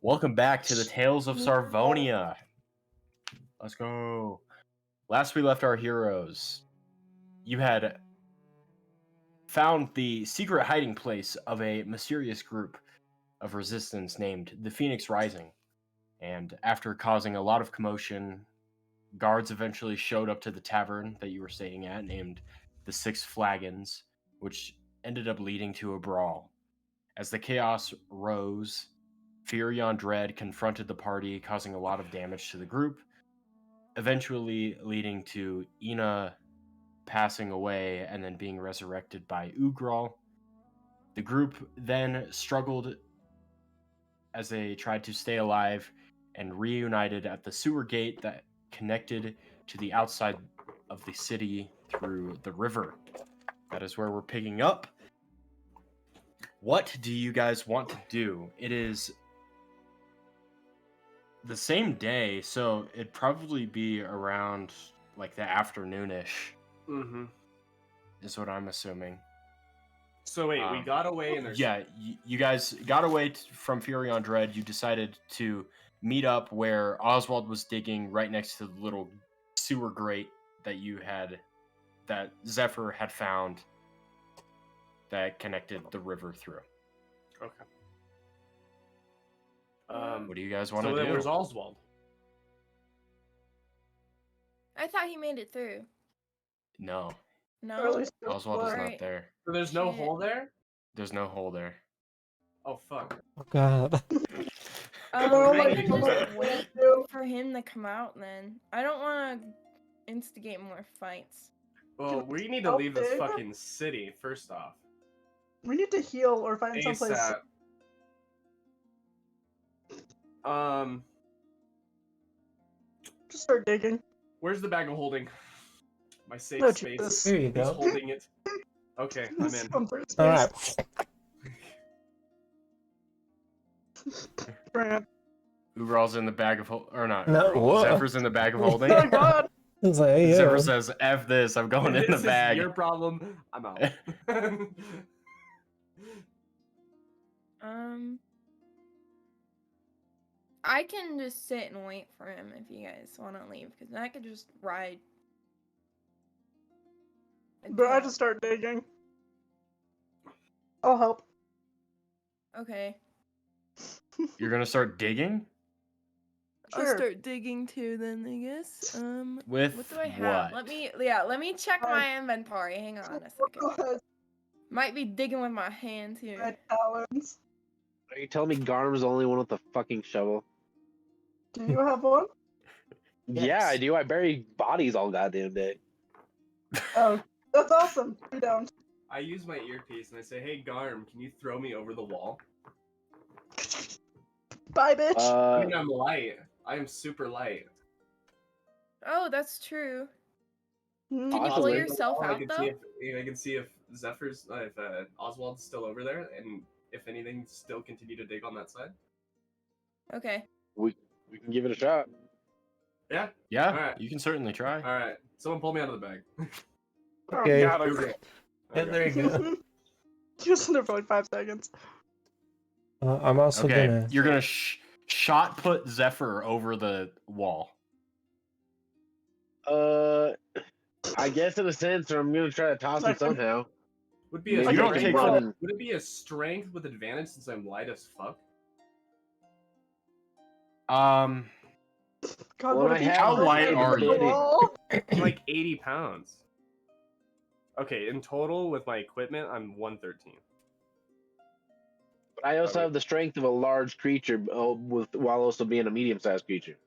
Welcome back to the Tales of Sarvonia. Let's go. Last we left our heroes, you had found the secret hiding place of a mysterious group of resistance named the Phoenix Rising. And after causing a lot of commotion, guards eventually showed up to the tavern that you were staying at, named the Six Flagons, which ended up leading to a brawl. As the chaos rose, Y.E.R.E confronted the party, causing a lot of damage to the group, eventually leading to Ina passing away and then being resurrected by Y.E.R.E. The group then struggled as they tried to stay alive and reunited at the sewer gate that connected to the outside of the city through the river. That is where we're picking up. What do you guys want to do? It is the same day, so it'd probably be around like the afternoonish. Mm-hmm. Is what I'm assuming. So wait, we got away and there's... Yeah, you guys got away from Y.E.R.E. You decided to meet up where Oswald was digging right next to the little sewer grate that Zephyr had found that connected the river through. Okay. What do you guys want to So do? then where's Oswald? I thought he made it through. No. No? Oswald is not Right. there. So there's no Shit. hole there? There's no hole there. Oh, fuck. Oh god. I can just wait for him to come out then. I don't want to instigate more fights. Well, we need to leave this fucking city, first off. We need to heal or find someplace. ASAP. Just start digging. Where's the bag of holding? My safe No, space. Jesus. Here you Who's go. holding it? Okay, I'm in. Comfort space. Alright. Grant. Y.E.R.E's in the bag of or not. No, what? Zephyr's in the bag of holding. Oh my god. It's like, hey, Zephyr yo. says, F this, I'm going in the This bag. is your problem. I'm out. I can just sit and wait for him if you guys want to leave, because I could just ride. But I just start digging. I'll help. Okay. You're gonna start digging? Sure. I'll start digging too then, I guess. With What do I have? what? Let me check my inventory. Hang on a second. God. Might be digging with my hands here. Red talons. Are you telling me Garm's the only one with the fucking shovel? Do you have one? Yeah, I do. I bury bodies all goddamn day. Oh, that's awesome. You don't. I use my earpiece and I say, hey, Garm, can you throw me over the wall? Bye, bitch. I mean, I'm light. I am super light. Oh, that's true. Hmm. Can you Awesome. pull yourself I out can though? see if I can see if Zephyr's, if Oswald's still over there, and if anything, still continue to dig on that side. Okay. We can give it a shot. Yeah. Yeah, Alright. you can certainly try. All right. Someone pull me out of the bag. Okay. Oh, God, Okay. Yeah, there you go. Just in there for like 5 seconds. I'm also Okay, gonna. you're gonna shot put Zephyr over the wall. I guess in a sense, or I'm gonna try to toss it somehow. Would be a Maybe You don't I take can full- run. Would it be a strength with advantage since I'm light as fuck? Um, God, Well, what I if you have How tried light to are hit the you? wall? I'm like 80 pounds. Okay, in total with my equipment, I'm 113. But I also have the strength of a large creature, while also being a medium-sized creature.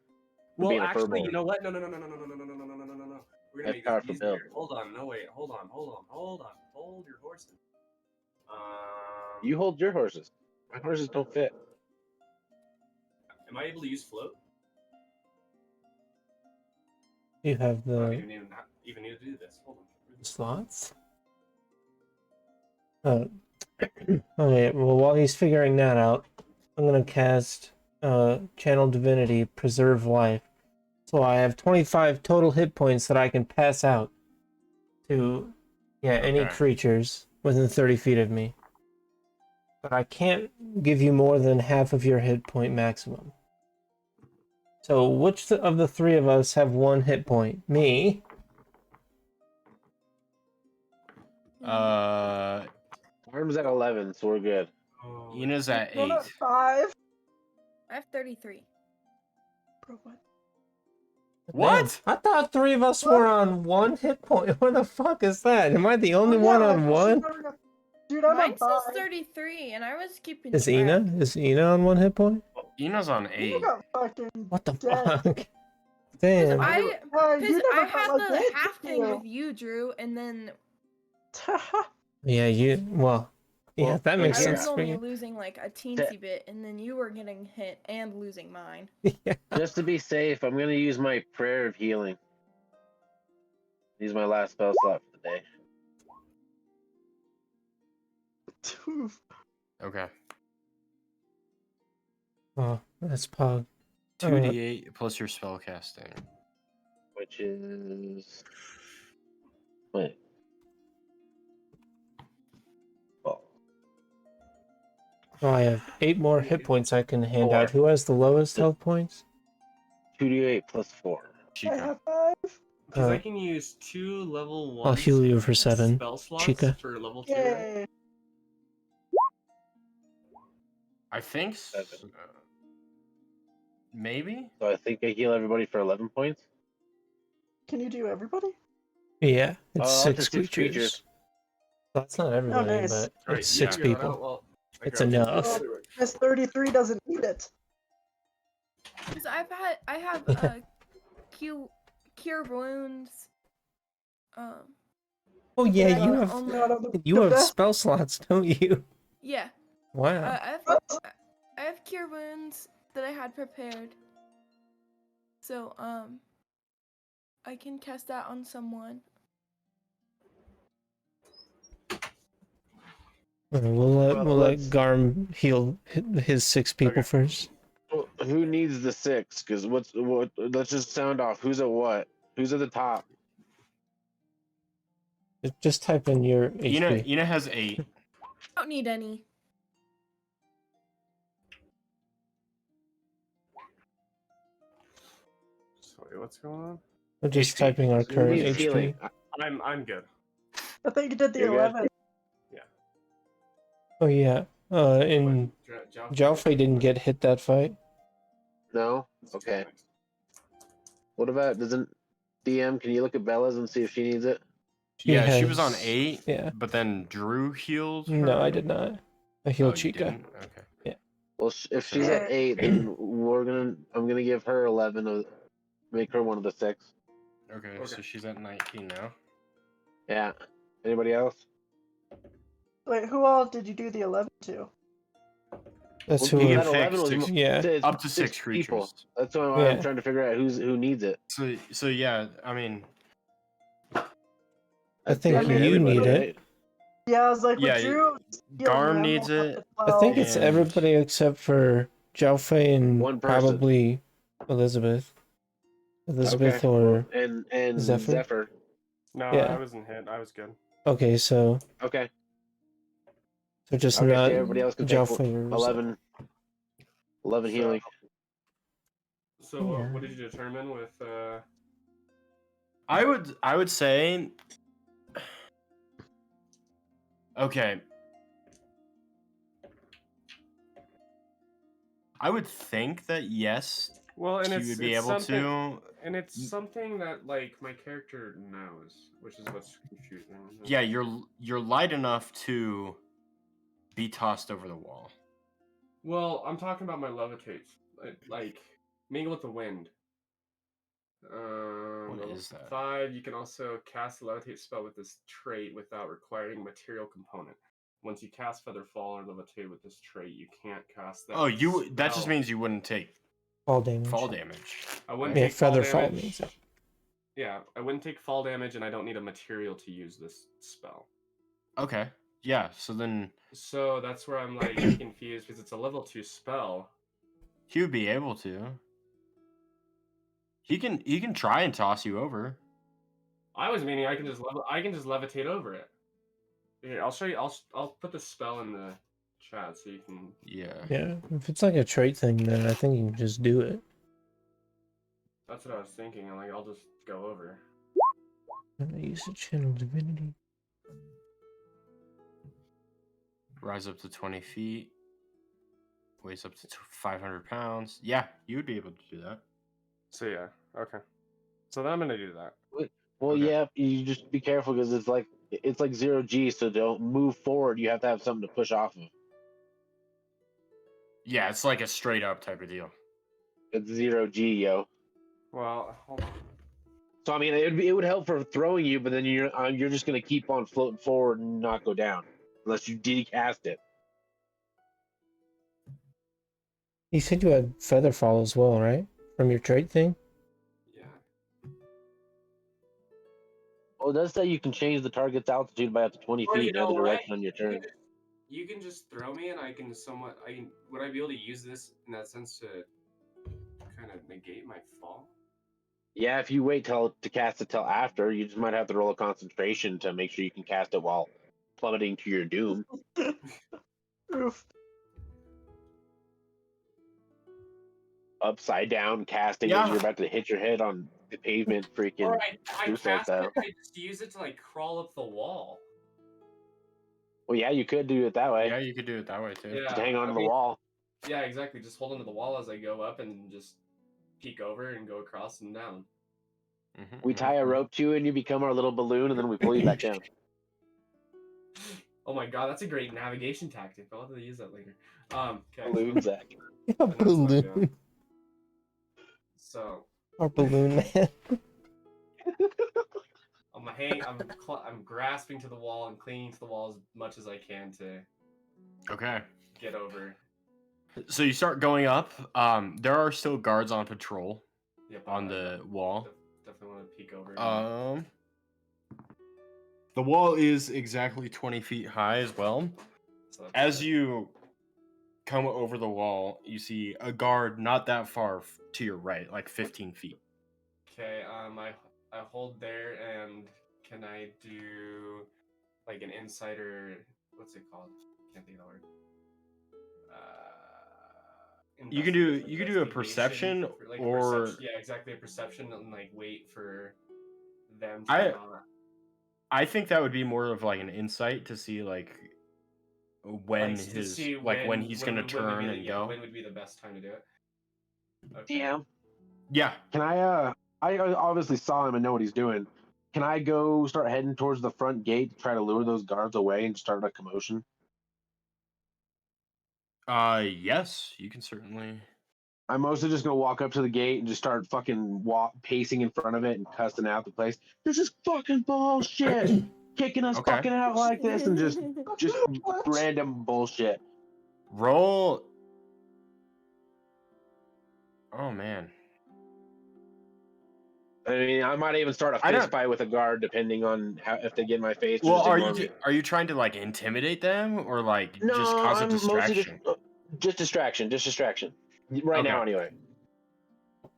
Well, being a actually, furball. you know what? No. We're gonna That's make powerful this easier. build. Hold on, no wait, hold on. Hold your horses. You hold your horses. My horses don't fit. Am I able to use float? You have I don't the even need to do this. Hold on. slots? Oh. Okay, well, while he's figuring that out, I'm gonna cast Channel Divinity, Preserve Life. So I have 25 total hit points that I can pass out to any Okay. creatures within 30 feet of me. but I can't give you more than half of your hit point maximum. So which of the three of us have 1 hit point? Me. Arm's at 11, so we're good. Oh, Ina's at I'm 8. at 5. I have 33. Bro, what? What? Man, I thought 3 of us were on 1 hit point. What the fuck is that? Am I the only Oh, one yeah, on I guess 1? never got- Dude, I'm Mine at says 5. 33, and I was keeping Is track. Ina? Is Ina on 1 hit point? Ina's on You 8. got fucking What the dead. fuck? Because Damn. I, You because I never had got my the damage, half did thing you? with you, Drew, and then Yeah, you. Well, yeah, Well, that makes I again, was sense for only you. losing like a teensy bit, and then you were getting hit and losing mine. Yeah. Just to be safe, I'm gonna use my prayer of healing. Use my last spell slot for the day. Okay. Oh, that's pog. 2d8 plus your spell casting. Which is wait. Oh, Oh, I have 8 more hit points I can hand 4. out. Who has the lowest health points? 2d8 plus 4. I Sheeka. have 5. Because Uh, I can use 2 level 1 I'll heal you for 7. spell slots Sheeka. for level 2, right? Yay. I think 7. maybe? So I think I heal everybody for 11 points. Can you do everybody? Yeah, it's Oh, up to 6 6 creatures. creatures. That's not everybody, nice. but Right, it's yeah. 6 Figure that people. out, well, It's okay, I'll enough. do it. Miss 33 doesn't need it. Because I have cure wounds. Oh yeah, that I you can have only- Not on the you have best. spell slots, don't you? Yeah. Wow. I have cure wounds that I had prepared. So I can cast that on someone. We'll let Garm heal his 6 people Okay. first. Well, who needs the 6? Because what? Let's just sound off. Who's at what? Who's at the top? Just type in your HP. Ina has 8. I don't need any. Sorry, what's going on? We're just HP. typing our Who current needs HP. healing? I'm good. I think you did the You're good? 11. Oh yeah. And Jowphe didn't get hit that fight. No. Okay. What about doesn't DM? Can you look at Bella's and see if she needs it? Yeah, she was on has- 8, Yeah. but then Drew healed her. No, I did not. I Oh, healed you Sheeka. didn't? Okay. Well, if she's at 8, then I'm gonna give her 11 of, make her one of the 6. Okay, Okay. so she's at 19 now. Yeah. Anybody else? Wait, who all did you do the 11 to? That's Well, who. you that can 11 pick was six- Yeah. it's Up to 6 people. creatures. That's why Yeah. I'm trying to figure out who needs it. So yeah, I mean, I think I mean, you need everybody, it. right? Yeah, I was like, Yeah, with Drew, Garm I'm needs almost it. up to I 12. think it's And- everybody except for Jowphe and One person. probably Elizabeth. Elizabeth Okay. or And Zephyr? Zephyr. No, Yeah. I wasn't hit. I was good. okay, so Okay. just Okay, not so everybody else can take Jowphe or 11 So- healing. So Yeah. what did you determine with I would say, okay, I would think that yes, well, and she it's would be it's able something, to. and it's something that like my character knows, which is what's confusing. Yeah, you're light enough to be tossed over the wall. Well, I'm talking about my levitate, like mingle with the wind. What Level is that? 5. You can also cast a levitate spell with this trait without requiring material component. Once you cast Feather Fall or levitate with this trait, you can't cast that. Oh, that just spell. means you wouldn't take fall damage. fall damage. I wouldn't Yeah, take fall feather fall damage. means it. Yeah, I wouldn't take fall damage, and I don't need a material to use this spell. Okay, yeah. So then So that's where I'm like confused because it's a level 2 spell. he would be able to. He can try and toss you over. I was meaning I can just levitate over it. Here, I'll show you. I'll put the spell in the chat so you can. Yeah. Yeah, if it's like a trait thing, then I think you can just do it. That's what I was thinking. I'm like, I'll just go over. Use a channel divinity. Rise up to 20 feet. Weighs up to 500 pounds. Yeah, you would be able to do that. So yeah, okay. So then I'm gonna do that. Well, Okay. yeah, you just be careful because it's like 0G, so don't move forward. You have to have something to push off of. Yeah, it's like a straight up type of deal. It's 0G, yo. Well, hold on. So I mean, it would help for throwing you, but then you're just gonna keep on floating forward and not go down unless you decast it. You said you had feather fall as well, right? From your trait thing? Yeah. Well, it does say you can change the target's altitude by up to 20 Or feet you in know either what? direction on your turn. You can just throw me, and I can somewhat. Would I be able to use this in that sense to kind of negate my fall? Yeah, if you wait to cast it till after, you just might have to roll a concentration to make sure you can cast it while plummeting to your doom. Oof. Upside down casting Yeah. as you're about to hit your head on the pavement, freaking. Or I Suicide cast it. style. I just use it to like crawl up the wall. Well, yeah, you could do it that way. Yeah, you could do it that way too. Yeah. Just hang on I to the mean, wall. Yeah, exactly. Just hold onto the wall as I go up, and just peek over and go across and down. We tie a rope to you, and you become our little balloon, and then we pull you back down. Oh my god, that's a great navigation tactic. I'll have to use that later. Okay. Balloon Zach. Yeah, that's what I'm balloon. doing. So Or balloon man. I'm grasping to the wall and clinging to the wall as much as I can to Okay. get over. So you start going up. There are still guards on patrol Yep, on the wall. Definitely want to peek over. The wall is exactly 20 feet high as well. So that's As good. you come over the wall, you see a guard not that far to your right, like 15 feet. Okay, I hold there, and can I do like an insider? What's it called? Can't think of the word. You can do a perception or yeah, exactly, a perception, and like wait for them to I- not. I think that would be more of like an insight to see like when Like, to his see when he's gonna would be turn the- and yeah, go. when would be the best time to do it? Okay. Damn. Yeah. Can I obviously saw him and know what he's doing. Can I go start heading towards the front gate to try to lure those guards away and start a commotion? Yes, you can certainly. I'm mostly just gonna walk up to the gate and just start fucking pacing in front of it and cussing out the place. This is fucking bullshit. Kicking us Okay. fucking out like this and just random bullshit. Roll. Oh man. I mean, I might even start a I don't- fist fight with a guard depending on if they get in my face. Or Well, just are ignore me. you trying to like intimidate them or like No, just cause a I'm mostly distraction? just distraction. Right Okay. now, anyway.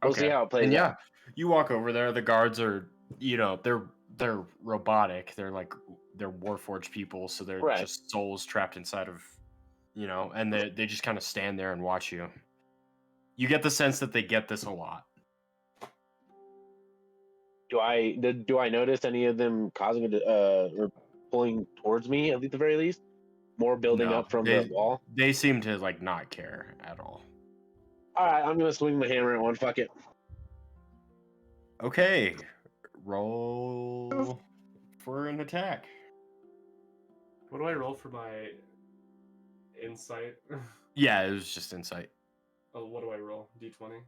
We'll see Okay. how it plays And yeah, out. you walk over there. The guards are, they're robotic. They're Warforged people, so they're Right. just souls trapped inside of, and they just kind of stand there and watch you. You get the sense that they get this a lot. Do I notice any of them causing or pulling towards me at the very least? More building No, up from the wall. They seem to like not care at all. All right, I'm gonna swing my hammer at one. Fuck it. Okay, roll for an attack. What do I roll for my insight? Yeah, it was just insight. Oh, what do I roll? D20.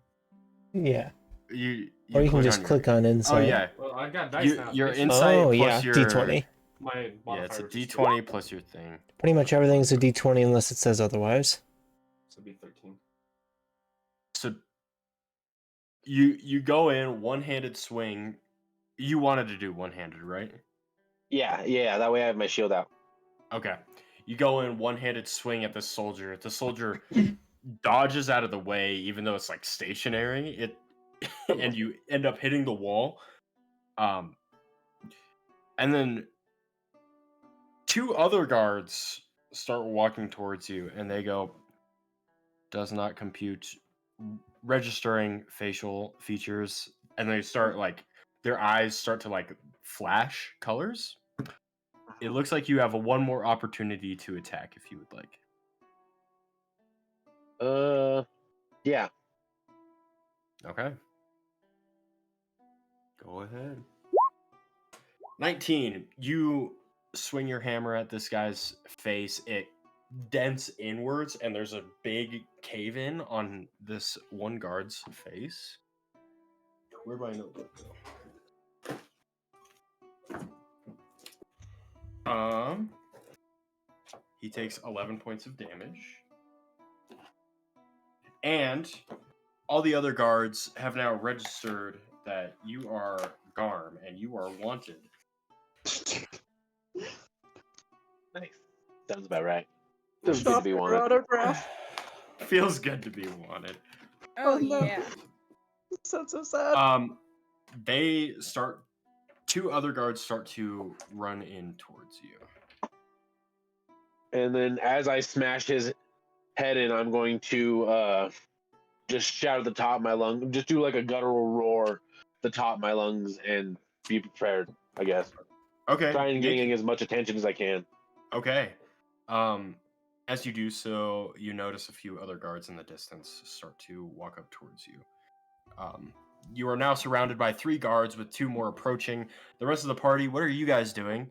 Yeah. You Or you can click just on click your, on insight. Oh yeah, Well, I've got dice now. your bitch. insight Oh plus yeah, your D20. My Yeah, it's a modifier is D20 plus your thing. Pretty much everything's a D20 unless it says otherwise. So it'd be 13. So you go in one-handed swing. You wanted to do one-handed, right? Yeah. That way I have my shield out. Okay. You go in one-handed swing at the soldier. The soldier dodges out of the way, even though it's like stationary. And you end up hitting the wall. And then two other guards start walking towards you, and they go, does not compute, registering facial features, and they start like their eyes start to like flash colors. It looks like you have one more opportunity to attack if you would like. Yeah. Okay. Go ahead. 19. You swing your hammer at this guy's face. It dents inwards, and there's a big cave in on this one guard's face. Where'd my notebook go? He takes 11 points of damage. And all the other guards have now registered that you are Garm and you are wanted. Nice. Sounds about right. Feels good to Stop, be we're out wanted. of breath. Feels good to be wanted. Oh, no. yeah. Sounds so sad. They start. 2 other guards start to run in towards you. And then as I smash his head in, I'm going to just shout at the top of my lungs, just do like a guttural roar at the top of my lungs and be prepared, I guess. Okay. Trying and getting as much attention as I can. Okay. As you do so, you notice a few other guards in the distance start to walk up towards you. You are now surrounded by 3 guards with 2 more approaching. The rest of the party, what are you guys doing?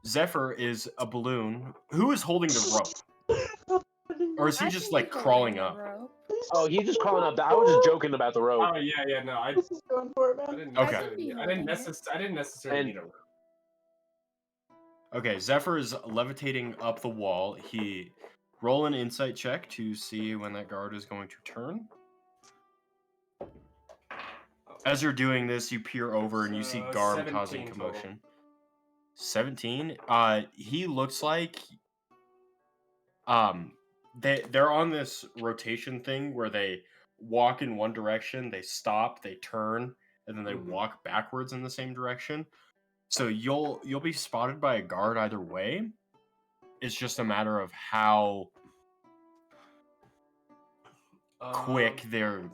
Zephyr is a balloon. Who is holding the rope? Or is he I just can like be holding crawling the up? rope. Oh, he's just crawling up. I was just joking about the rope. Oh yeah, no, I This is going for it, I man. didn't Okay. necessarily, I I can didn't be holding necessarily, I didn't necessarily And- need a rope. Okay, Zephyr is levitating up the wall. He roll an insight check to see when that guard is going to turn. As you're doing this, you peer over and you see So, Garm 17 causing total. commotion. 17. He looks like they're on this rotation thing where they walk in one direction, they stop, they turn, and then they Mhm. walk backwards in the same direction. So you'll be spotted by a guard either way. It's just a matter of how quick they are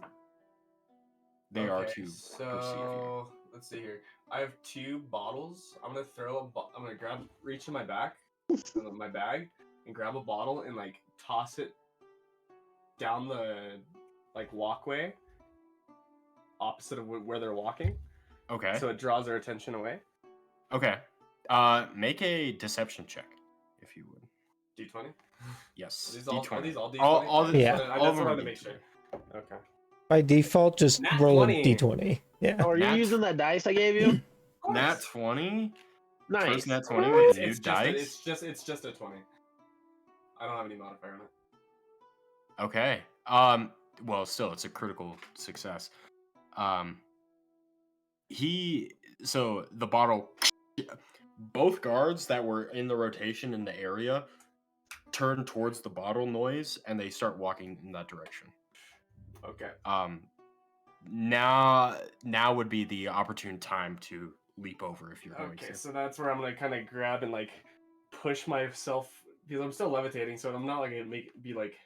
Okay, to perceive you. so let's see here. I have 2 bottles. I'm gonna reach in my back, my bag, and grab a bottle and like toss it down the like walkway, opposite of where they're walking, Okay. so it draws their attention away. Okay. Make a deception check, if you would. D20. Yes. Are these all D20? All I the, just Yeah. wanted- I all of just them are wanted to make D20. sure. Okay. By default, just Nat roll 20. a d20. Yeah. Oh, are you Nat- using that dice I gave you? Nat 20? Nice. First Nat 20 with the new It's dice? just a 20. I don't have any modifier on it. Okay. Well, still, it's a critical success. So the bottle, both guards that were in the rotation in the area turn towards the bottle noise and they start walking in that direction. Okay. Now would be the opportune time to leap over if you're going Okay, to. so that's where I'm gonna kind of grab and like push myself because I'm still levitating, so I'm not like gonna be like.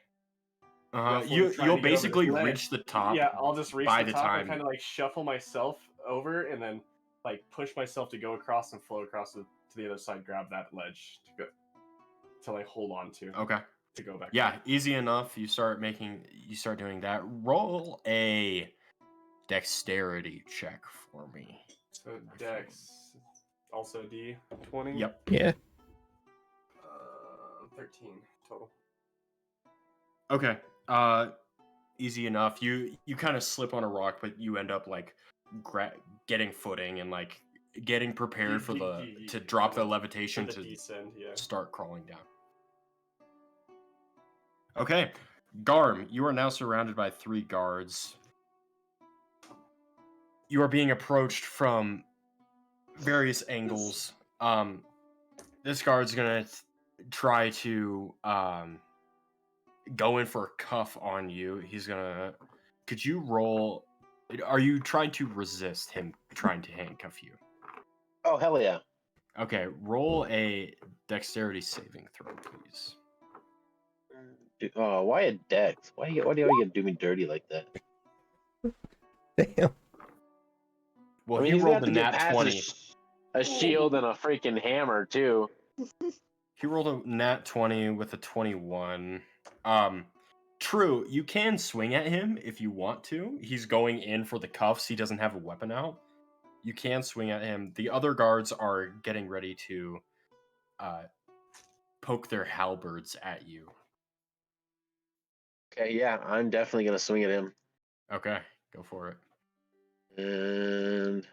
roughly You'll trying to get over basically this ledge. reach the top. Yeah, I'll just reach by the the top time. and kind of like shuffle myself over, and then like push myself to go across and float across to the other side, grab that ledge to go to like hold on to Okay. to go back. Yeah, easy enough. You start doing that. Roll a dexterity check for me. So Dex, also D20. Yep. Yeah. 13 total. Okay. Easy enough. You kind of slip on a rock, but you end up like getting footing and like getting prepared for to drop the levitation For the to descend, yeah. start crawling down. Okay, Garm, you are now surrounded by 3 guards. You are being approached from various angles. This guard's gonna try to go in for a cuff on you. He's gonna. Could you roll? Are you trying to resist him trying to handcuff you? Oh, hell yeah. Okay, roll a dexterity saving throw, please. Oh, why a dex? Why do you gotta do me dirty like that? Damn. Well, I mean, he he's gonna rolled have a to get nat past 20. a shield and a freaking hammer too. He rolled a nat 20 with a 21. True, you can swing at him if you want to. He's going in for the cuffs. He doesn't have a weapon out. You can swing at him. The other guards are getting ready to poke their halberds at you. Okay, yeah, I'm definitely gonna swing at him. Okay, go for it. And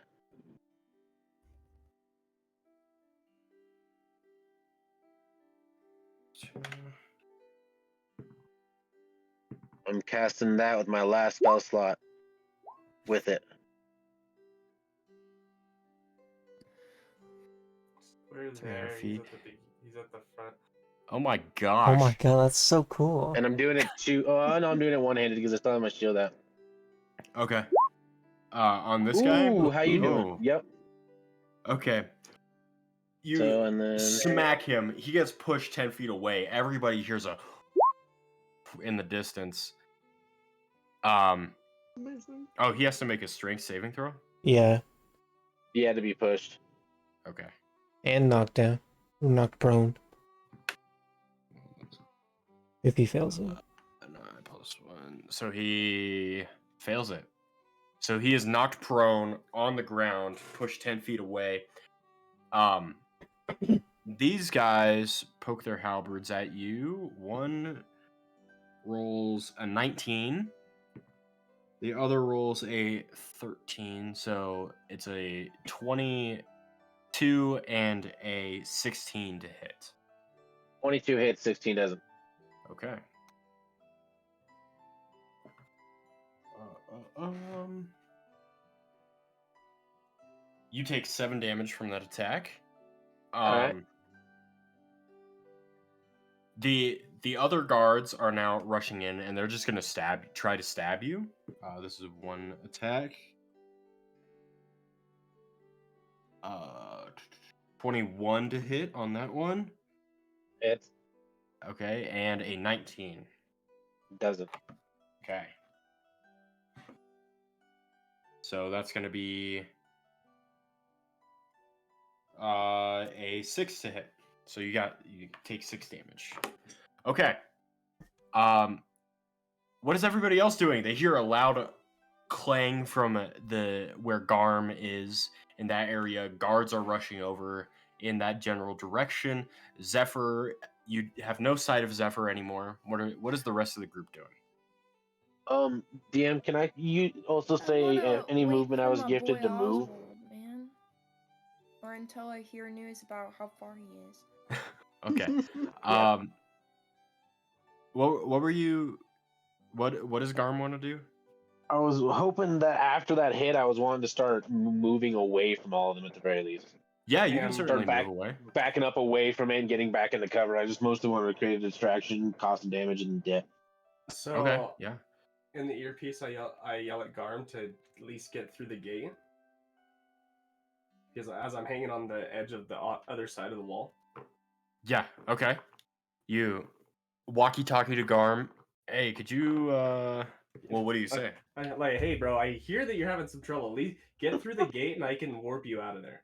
I'm casting that with my last spell slot. With it. Where's 300 there? feet. He's at the front. Oh my gosh. Oh my god, that's so cool. And I'm doing it oh no, I'm doing it one-handed because I still have my shield out. Okay. On this guy? Ooh, how you doing? Oh, Yep. okay. You So and then smack him. He gets pushed 10 feet away. Everybody hears a in the distance. Amazing. Oh, he has to make a strength saving throw? Yeah, he had to be pushed. Okay. and knocked down. Knocked prone. If he fails it. 9 plus 1. So he fails it. So he is knocked prone on the ground, pushed 10 feet away. These guys poke their halberds at you. One rolls a 19. The other rolls a 13. So it's a 22 and a 16 to hit. 22 hits, 16 doesn't. Okay. You take 7 damage from that attack. Alright. The other guards are now rushing in, and they're just gonna try to stab you. This is one attack. 21 to hit on that one. Hits. Okay, and a 19. Doesn't. Okay. So that's gonna be a 6 to hit. So you take 6 damage. Okay. What is everybody else doing? They hear a loud clang from where Garm is in that area. Guards are rushing over in that general direction. Zephyr, you have no sight of Zephyr anymore. What is the rest of the group doing? DM, can you also say any wait movement I for was my gifted boy to move? Oswald, man. Or until I hear news about how far he is. Okay. Yeah. What were you? What does Garm want to do? I was hoping that after that hit, I was wanting to start moving away from all of them at the very least. Yeah, you can And certainly start move away. Backing up away from it and getting back into cover. I just mostly wanted to create a distraction, cause some damage, and dip. so Okay, yeah. in the earpiece, I yell at Garm to at least get through the gate. Because as I'm hanging on the edge of the other side of the wall. Yeah, okay. You walkie-talkie to Garm. Hey, could you well, what do you say? I'm like, hey, bro, I hear that you're having some trouble. At least get through the gate and I can warp you out of there.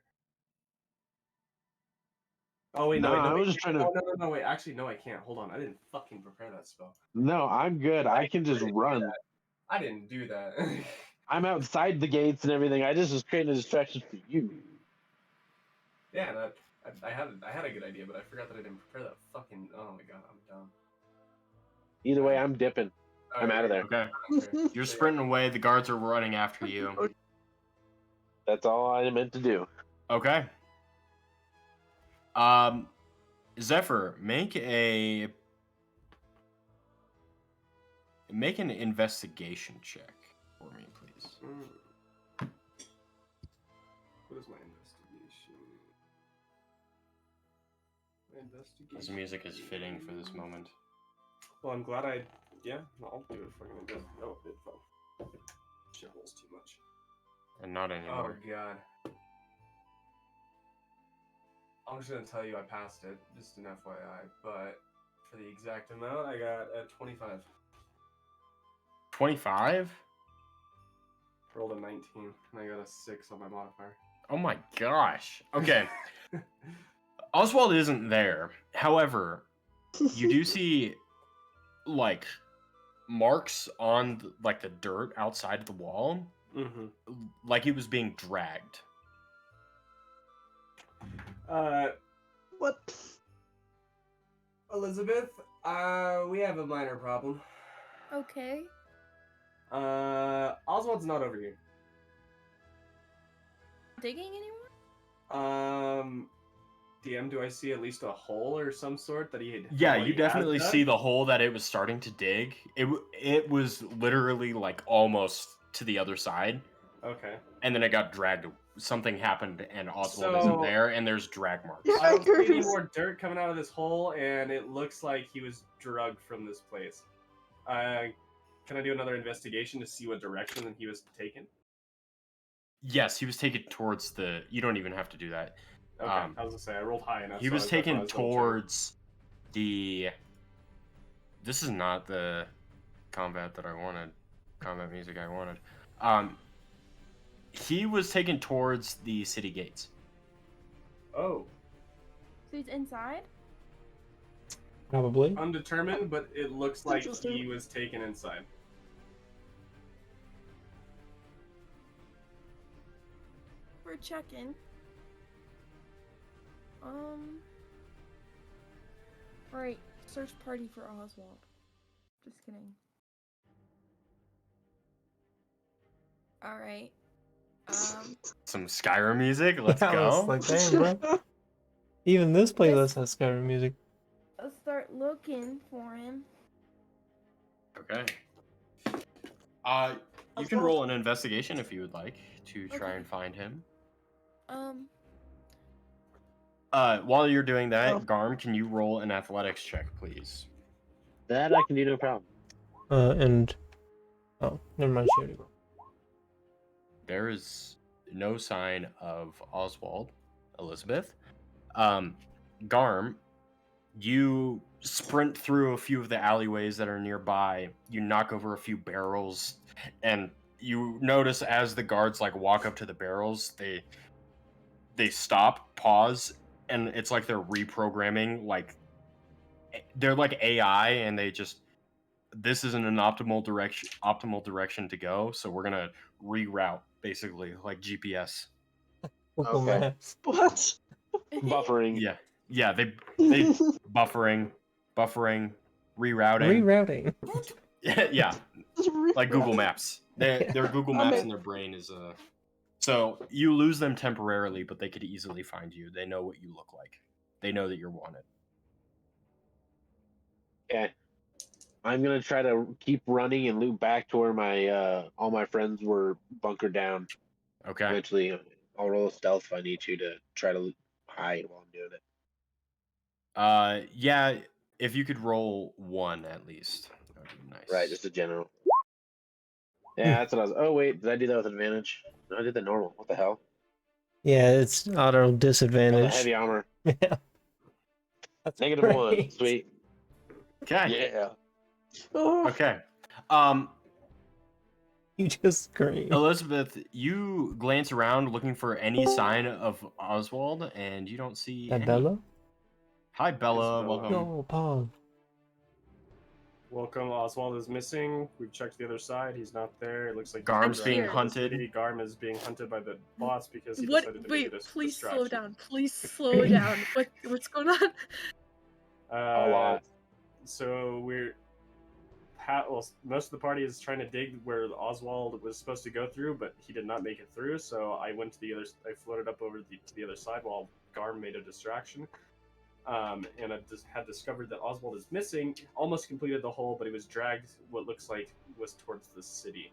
Oh, wait, no, I was just trying to. No, wait. Actually, no, I can't. Hold on. I didn't fucking prepare that spell. No, I'm good. I can just run. I didn't do that. I'm outside the gates and everything. I just was creating a distraction for you. Yeah, I had a good idea, but I forgot that I didn't prepare that fucking. Oh my god, I'm dumb. Either way, I'm dipping. I'm out of there. Okay. You're sprinting away, the guards are running after you. That's all I meant to do. Okay. Zephyr, make an investigation check for me, please. What is my investigation? This music is fitting for this moment. Well, I'm glad I'll do it fucking investigation. Oh, it fell. Shit rolls too much. And not anymore. Oh god. I'm just gonna tell you I passed it, just an FYI, but for the exact amount, I got a 25. 25? Rolled a 19, and I got a 6 on my modifier. Oh my gosh. Okay. Oswald isn't there. However, you do see like marks on like the dirt outside of the wall, Mm-hmm. like he was being dragged. What? Elizabeth, we have a minor problem. Okay. Oswald's not over here. Digging anymore? DM, do I see at least a hole or some sort that he had? Yeah, already you definitely has dug? see the hole that it was starting to dig. It was literally like almost to the other side, Okay. and then it got dragged. Something happened, and Oswald isn't So- there, and there's drag marks. Yeah. I don't see any Draggers. more dirt coming out of this hole, and it looks like he was drugged from this place. Can I do another investigation to see what direction he was taken? Yes, he was taken towards the. You don't even have to do that. Okay, I was gonna say I rolled high enough. He so was that's why I taken was double checking. towards the. This is not the combat that I wanted. Combat music I wanted. He was taken towards the city gates. Oh, So he's inside? Probably. undetermined, but it looks like Interesting. he was taken inside. We're checking. Alright, search party for Oswald. Just kidding. Alright. Some Skyrim music. Let's I was go. like, dang, bro. Even this playlist has Skyrim music. Let's start looking for him. Okay. You can roll an investigation if you would like to try Okay. and find him. While you're doing that, Oh. Garm, can you roll an athletics check, please? That I can do no problem. And oh, never mind. She already rolled. There is no sign of Oswald, Elizabeth. Garm, you sprint through a few of the alleyways that are nearby. You knock over a few barrels, and you notice as the guards like walk up to the barrels, they stop, pause, and it's like they're reprogramming. Like they're like AI, and they just this isn't an optimal direction to go. So we're gonna reroute, basically, like GPS. Google Okay. Maps. What? Buffering. Yeah. They buffering, rerouting. Rerouting. Yeah, like Google Maps. Their Google Maps Okay. in their brain is So you lose them temporarily, but they could easily find you. They know what you look like. They know that you're wanted. Okay. I'm gonna try to keep running and loop back to where my all my friends were bunkered down. Okay. Eventually, I'll roll a stealth if I need to try to hide while I'm doing it. Yeah. If you could roll 1 at least, that would be nice. Right, just a general. Yeah, that's what I was. Oh wait, did I do that with advantage? No, I did the normal. What the hell? Yeah, it's auto Oh, the disadvantage. heavy armor. Yeah. That's -1. great. Sweet. Okay. Yeah. Oh, Okay. You just scream. Elizabeth, you glance around looking for any sign of Oswald, and you don't see That any. Bella? Hi, Bella. Bella. Welcome. No, Paul. Welcome, Oswald is missing. We've checked the other side. He's not there. It looks like Garm's he's being running into the hunted. city. Garm is being hunted by the boss because he What? decided to Wait, make it a please slow distraction. down. Please slow down. What's going on? A lot. So well, most of the party is trying to dig where Oswald was supposed to go through, but he did not make it through. So I went to the other. I floated up over to the other side while Garm made a distraction. And I just had discovered that Oswald is missing. Almost completed the hole, but he was dragged. What looks like was towards the city.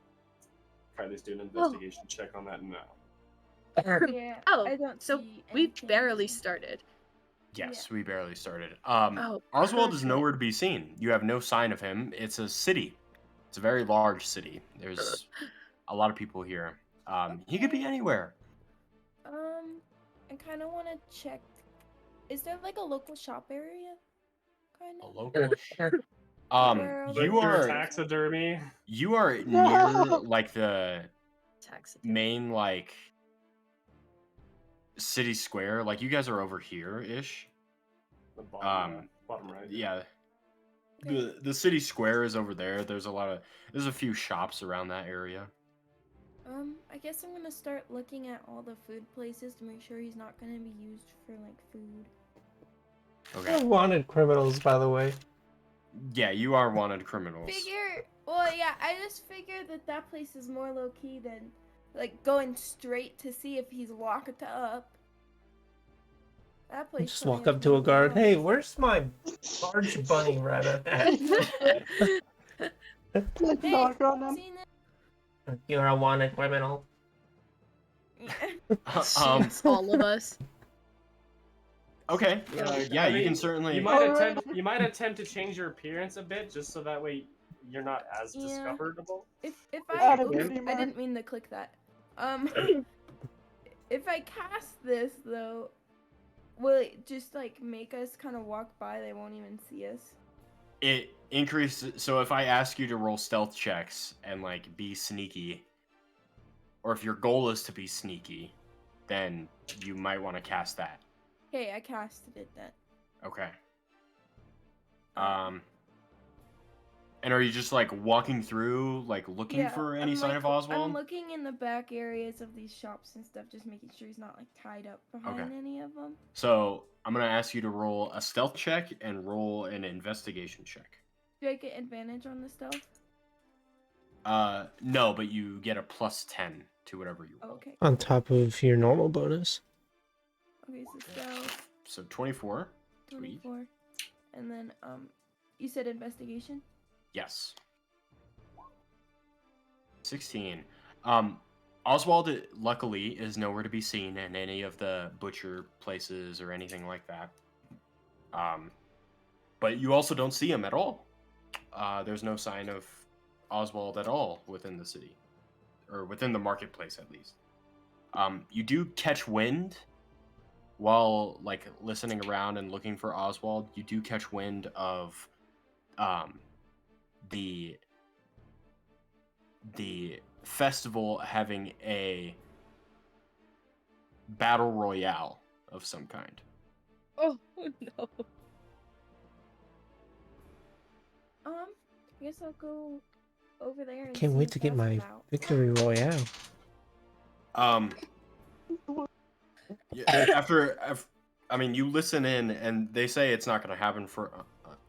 Kylie's doing an investigation check on that now. Yeah. Oh, I don't so see we anything. barely started. Yes, we barely started. Oh, Oswald is perfect. nowhere to be seen. You have no sign of him. It's a city. It's a very large city. There's a lot of people here. He could be anywhere. I kind of want to check. Is there like a local shop area? kind A of. local. Where You Butcher are taxidermy. you are near like the Taxidermy. main like city square. Like you guys are over here ish. The bottom right. Yeah. Okay. The city square is over there. There's a few shops around that area. I guess I'm gonna start looking at all the food places to make sure he's not gonna be used for like food. Okay. They're wanted criminals, by the way. Yeah, you are wanted criminals. Well, yeah, I just figured that place is more low key than like going straight to see if he's locked up. That place. Just plenty walk of up to a people guard. Hey, honest. where's my large bunny rabbit at? Like, Hey, knock on them. seen You're a wanted criminal. it? Shoots all of us. Okay. Yeah, I you mean, can certainly. You might Alright. attempt to change your appearance a bit, just so that way you're not as Yeah. discoverable. If Out I of oops, beauty I mark. didn't mean to click that. If I cast this though, will it just like make us kind of walk by? They won't even see us. It increases. So if I ask you to roll stealth checks and like be sneaky, or if your goal is to be sneaky, then you might want to cast that. Okay, I casted it then. Okay. And are you just like walking through, like looking for any sign of Oswald? I'm looking in the back areas of these shops and stuff, just making sure he's not like tied up behind any of them. So I'm gonna ask you to roll a stealth check and roll an investigation check. Do I get advantage on the stealth? No, but you get a +10 to whatever you roll. Okay. On top of your normal bonus. Okay, so stealth So 24. Sweet. 24, and then you said investigation. Yes. 16. Oswald, luckily, is nowhere to be seen in any of the butcher places or anything like that. But you also don't see him at all. There's no sign of Oswald at all within the city, or within the marketplace at least. You do catch wind while like listening around and looking for Oswald. You do catch wind of the festival having a battle royale of some kind. Oh no. I guess I'll go over there and Can't see wait what to get that's my about. victory royale. Yeah, after I mean, you listen in, and they say it's not going to happen for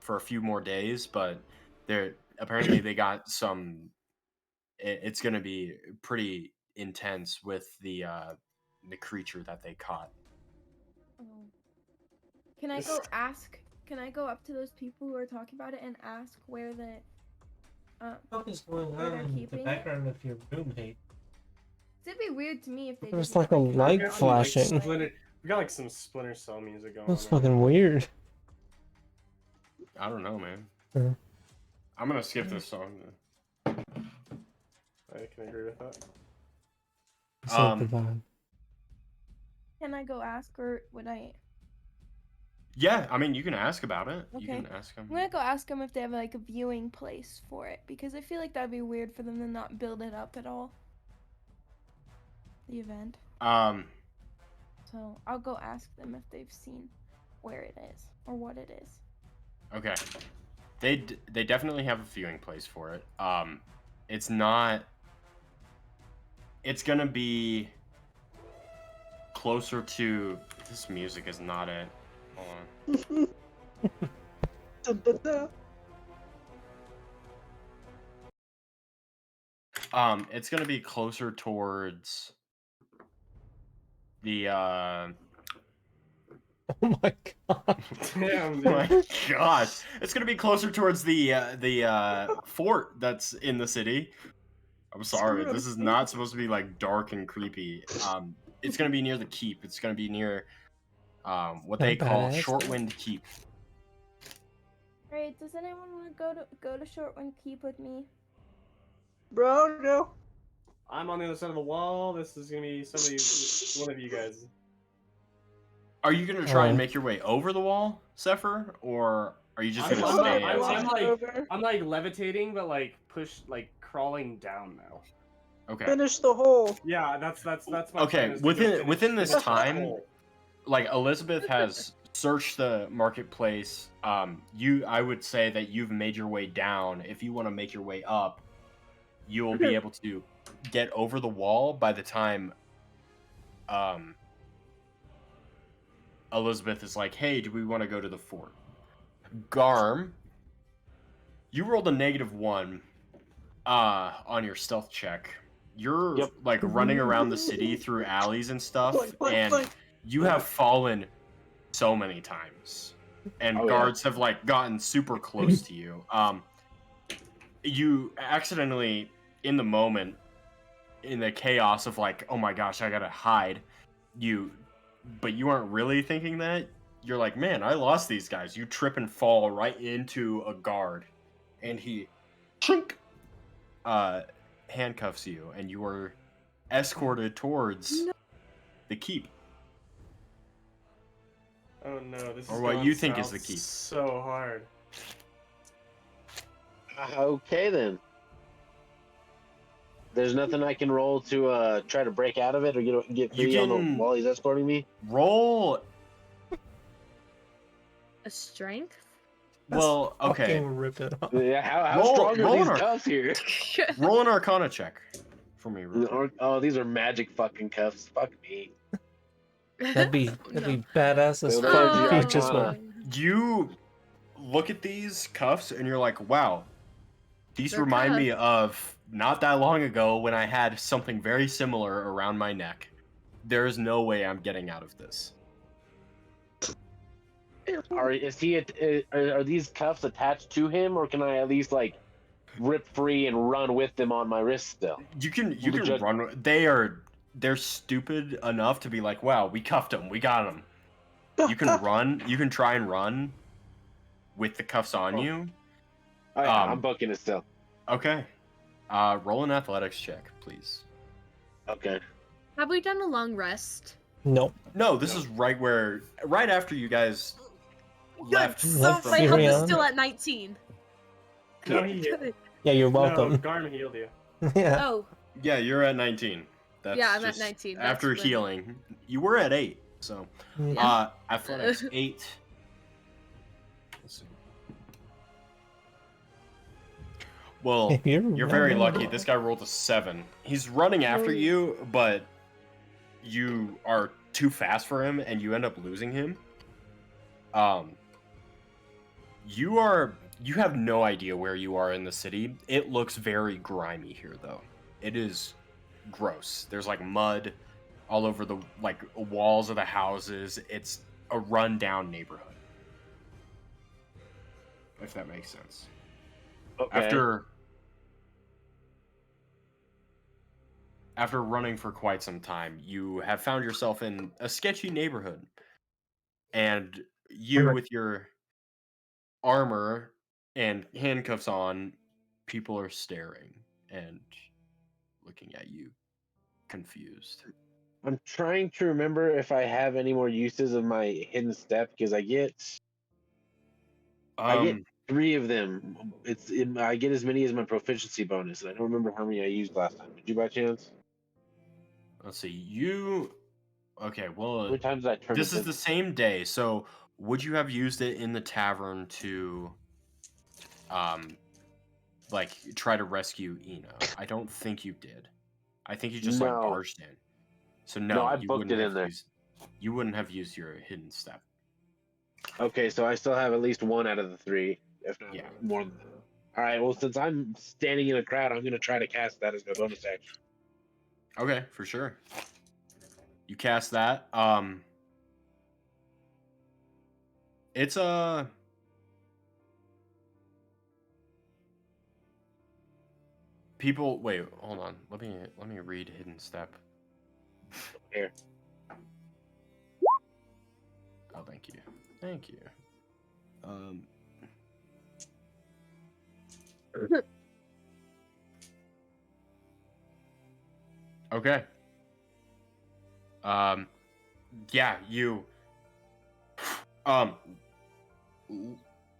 a few more days, but they're apparently they got some. It's going to be pretty intense with the creature that they caught. Oh. Can I go ask? Can I go up to those people who are talking about it and ask where the What is going Where they're on in the keeping it? background of your roommate? It'd be weird to me if they There's just like a had, light on the flashing. outside. We got like some Splinter Cell music going. That's on. fucking weird. I don't know, man. Yeah. I'm gonna skip this song. I can agree with that. It's like the vibe. Can I go ask, or would I? Yeah, I mean, you can ask about it. You Okay. can ask them. I'm gonna go ask them if they have like a viewing place for it, because I feel like that'd be weird for them to not build it up at all. The event. So I'll go ask them if they've seen where it is or what it is. Okay. They definitely have a viewing place for it. It's not. It's gonna be closer to. This music is not it. Hold on. Da-da-da. It's gonna be closer towards the Oh my god. Damn, oh dude. my gosh. It's gonna be closer towards the fort that's in the city. I'm sorry, this is not supposed to be like dark and creepy. It's gonna be near the keep. It's gonna be near what they Not call badass, Shortwind Keep. Alright, does anyone want to go to Shortwind Keep with me? Bro, no. I'm on the other side of the wall. This is gonna be one of you guys. Are you gonna try and Oh. make your way over the wall, Zephyr, or Are you just I'm, gonna I'm, stay I'm, outside? I'm like Over. I'm like levitating, but like crawling down now. Okay. Finish the hole. Yeah, that's my plan. Okay. Is to go Within this finish that time, hole. like Elizabeth has searched the marketplace. I would say that you've made your way down. If you want to make your way up, you will be able to get over the wall by the time Elizabeth is like, hey, do we want to go to the fort? Garm, you rolled a -1 on your stealth check. You're Yep. like running around the city through alleys and stuff, Clank, clank, and clank. you have fallen so many times. And Oh, yeah. guards have like gotten super close to you. You accidentally, in the moment, in the chaos of like, oh my gosh, I gotta hide, but you aren't really thinking that. You're like, man, I lost these guys. You trip and fall right into a guard, and he chunk, handcuffs you, and you are escorted towards the keep. Oh no, this is Or what going you think is south the key. so hard. Okay then. There's nothing I can roll to try to break out of it or get You free can- while he's escorting me. Roll. A strength? Well, okay. Fucking rip it off. Yeah, how Roll- strong are roll these an cuffs here? Roll an Arcana check for me. Real quick. Oh, these are magic fucking cuffs. Fuck me. That'd be badass as They'll fuck charge if you you just Arcana. went. You look at these cuffs and you're like, wow, these They're remind me of not that long ago when I had something very similar around my neck. There is no way I'm getting out of this. Are these cuffs attached to him, or can I at least like rip free and run with them on my wrist still? You can Just- run. They're stupid enough to be like, wow, we cuffed him, we got him. You can run. You can try and run with the cuffs on you. Oh yeah, Um, I'm booking it still. Okay. Roll an athletics check, please. Okay. Have we done a long rest? Nope. No, this is right after you guys left. So Left my health Fury is on. still at 19. No, he Yeah, you're no, welcome. Garm healed you. Yeah. Oh, Yeah, you're at 19. That's Yeah, I'm at just 19. That's After when- healing, you were at 8. So, Yeah. athletics 8. Let's see. Well, you're very lucky. This guy rolled a 7. He's running after you, but you are too fast for him, and you end up losing him. You have no idea where you are in the city. It looks very grimy here, though. It is gross. There's like mud all over the walls of the houses. It's a rundown neighborhood, if that makes sense. Okay. After running for quite some time, you have found yourself in a sketchy neighborhood. And you, Alright. with your armor and handcuffs on, people are staring and looking at you, confused. I'm trying to remember if I have any more uses of my hidden step because I get 3 of them. I get as many as my proficiency bonus, and I don't remember how many I used last time. Did you by chance? Let's see. Okay, How well, many times did I turn this it is the same day, so would you have used it in the tavern to try to rescue Eno? I don't think you did. I think you just No. barged in. So No, I you booked wouldn't it in have there. you wouldn't have used your hidden step. Okay, so I still have at least 1 out of the 3, if not Yeah. more than that. All right, well, since I'm standing in a crowd, I'm going to try to cast that as my bonus action. Okay, for sure. You cast that. It's a people. Wait, hold on. Let me read hidden step. Here. Oh, thank you. Okay. Yeah, you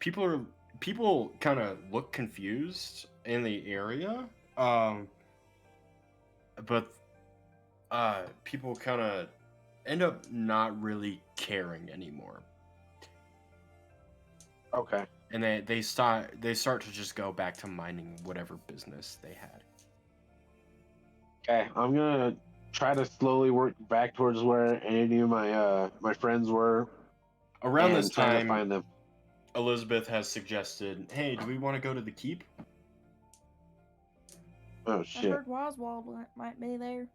people kind of look confused in the area, but people kind of end up not really caring anymore. Okay. And they start to just go back to minding whatever business they had. Okay, I'm gonna try to slowly work back towards where any of my friends were. Around and this trying to time, find them. Elizabeth has suggested, "Hey, do we want to go to the keep?" Oh I shit! heard Oswald might be there.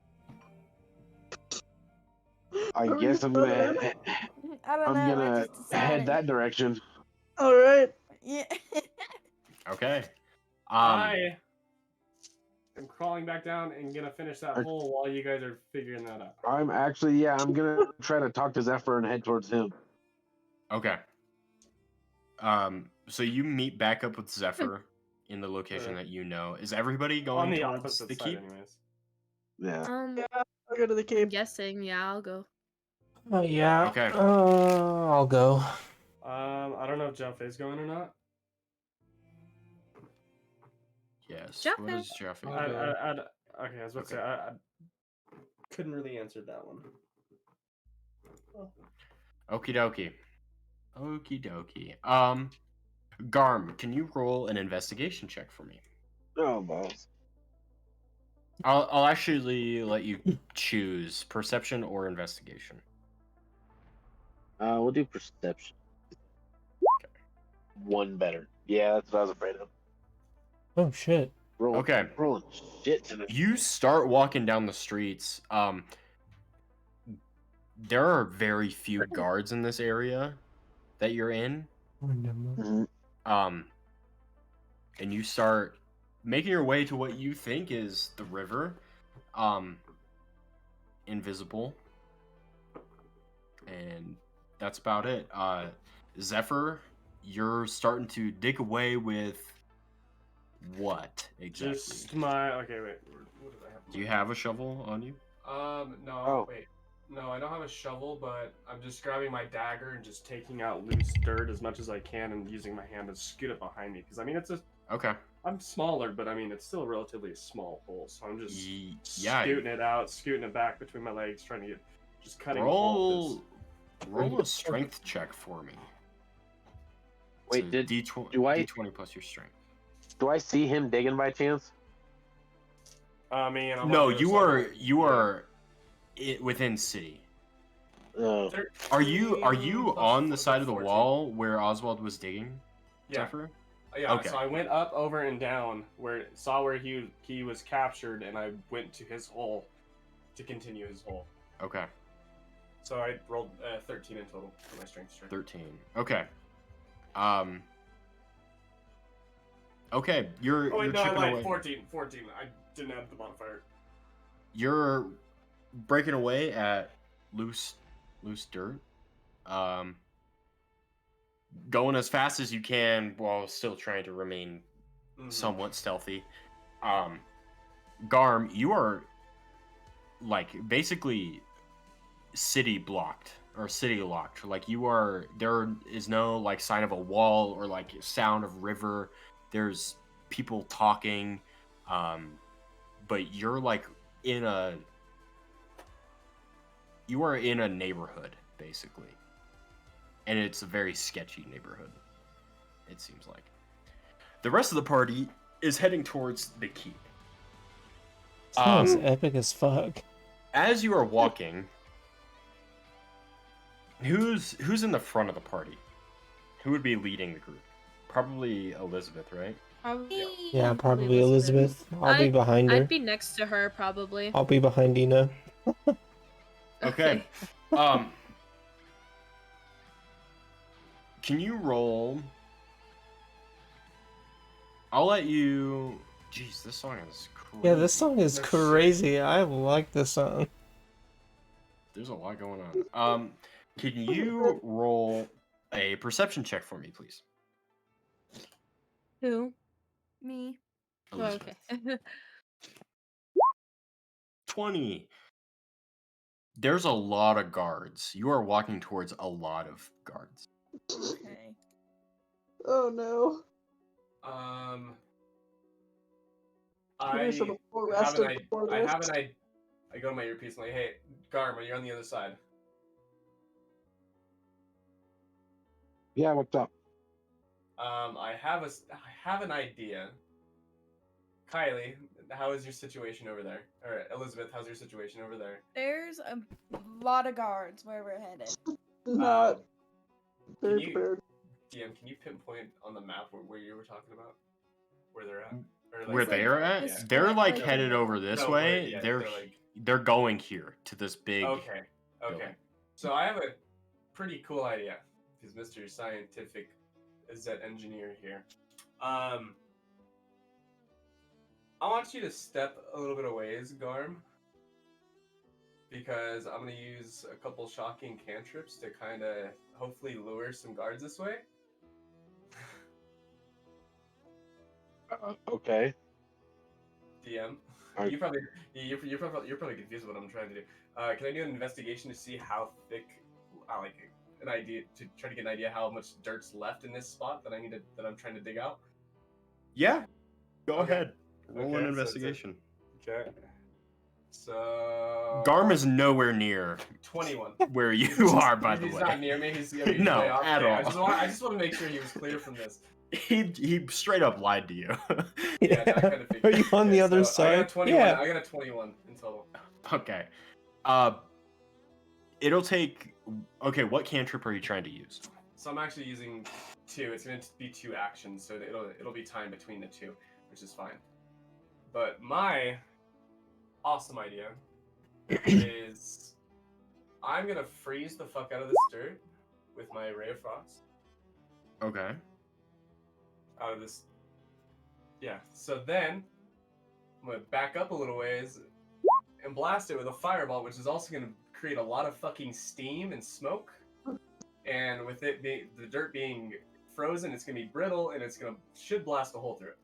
I Are we guess I'm going gonna there? I don't I'm know. I gonna just head decided. that direction. All right. Yeah. Okay. I am crawling back down and gonna finish that Are- hole while you guys are figuring that out. I'm actually I'm gonna try to talk to Zephyr and head towards him. Okay. So you meet back up with Zephyr in the location that you know. Is everybody On going the towards opposite the side, keep? anyways. Yeah. I'll go to the I'm cave. guessing. Yeah, I'll go. Oh yeah. Okay. I'll go. I don't know if Jowphe's going or not. Yes. Jowphe. What is Jowphe? Okay, I was about to say I couldn't really answer that one. Okie dokie. Okie dokie. Garm, can you roll an investigation check for me? Oh balls. I'll actually let you choose perception or investigation. We'll do perception. One better. Yeah, that's what I was afraid of. Oh shit. Okay. Rolling shit tonight. You start walking down the streets. There are very few guards in this area that you're in. Mhm. And you start making your way to what you think is the river. Invisible. And that's about it. Zephyr, you're starting to dig away with what exactly? Just my okay. Wait, what did I have? Do you have a shovel on you? No. Oh. Wait. No, I don't have a shovel, but I'm just grabbing my dagger and just taking out loose dirt as much as I can and using my hand to scoot it behind me. Because I mean, Okay. I'm smaller, but I mean, it's still a relatively small hole. So I'm just Yeah. scooting it out, scooting it back between my legs, trying to get just cutting a hole. Roll a strength check for me. Wait, It's a D20, do I- D20 plus your strength. Do I see him digging by chance? I mean, I'm No, on the you other are side. you are within city. Oh. Are you 13 plus on the side of the 14. wall where Oswald was digging? Yeah. Zephyr? Yeah, Okay. so I went up, over, and down where he was captured, and I went to his hole to continue his hole. Okay. So I rolled 13 in total for my strength check. 13. Okay. Okay, you're Oh wait, no, I chipping lied. away. 14. I didn't add the modifier. You're breaking away at loose dirt. Going as fast as you can while still trying to remain somewhat stealthy. Garm, you are like basically city blocked or city locked. Like you are, there is no like sign of a wall or like sound of river. There's people talking, but you're like you are in a neighborhood basically, and it's a very sketchy neighborhood. It seems like the rest of the party is heading towards the keep. Sounds epic as fuck. As you are walking, who's in the front of the party? Who would be leading the group? Probably Elizabeth, right? Probably. Yeah, probably Elizabeth. I'll be behind her. I'd be next to her, probably. I'll be behind Dina. Okay. Can you roll? I'll let you. Jeez, this song is crazy. Yeah, this song is crazy. I like this song. There's a lot going on. Can you roll a perception check for me, please? Who? Me. Oh, okay. 20. There's a lot of guards. You are walking towards a lot of guards. Okay. Oh no. I should have have rested an before I this. have an I go to my earpiece and I'm like, hey, Garm, are you on the other side? Yeah, what's up? I have an idea. Kylie, how is your situation over there? Or Elizabeth, how's your situation over there? There's a lot of guards where we're headed. Not Can very you, prepared. DM, can you pinpoint on the map where you were talking about? Where they're at? Or Where It's like they're at? this They're split, like like, headed in the- over this No, way. yeah, they're they're like they're going here to this big. okay. building. So I have a pretty cool idea because Mr. Scientific is that engineer here. I want you to step a little bit of ways, Garm, because I'm gonna use a couple shocking cantrips to kind of hopefully lure some guards this way. Okay. DM, Alright. you're probably confused with what I'm trying to do. Can I do an investigation to see how thick, like an idea to try to get an idea how much dirt's left in this spot that I'm trying to dig out? Yeah. Go Okay. ahead. Roll Okay, an so it's a- investigation. Okay. So Garm is nowhere near 21. where you are, by the He's way. not near me. He's No, way off. at Okay, all. I just want to make sure he was clear from this. He straight up lied to you. Yeah, I kind of Are figured. you on the Okay, other so I got a side? 21. Yeah. I got a 21 in total. Okay. It'll take. Okay, what cantrip are you trying to use? So I'm actually using 2. It's going to be 2 actions, so it'll be time between the 2, which is fine. But my awesome idea is I'm gonna freeze the fuck out of this dirt with my Ray of Frost. Okay. Out of this. Yeah. So then I'm gonna back up a little ways and blast it with a fireball, which is also gonna create a lot of fucking steam and smoke. And with it being the dirt being frozen, it's gonna be brittle and should blast a hole through it.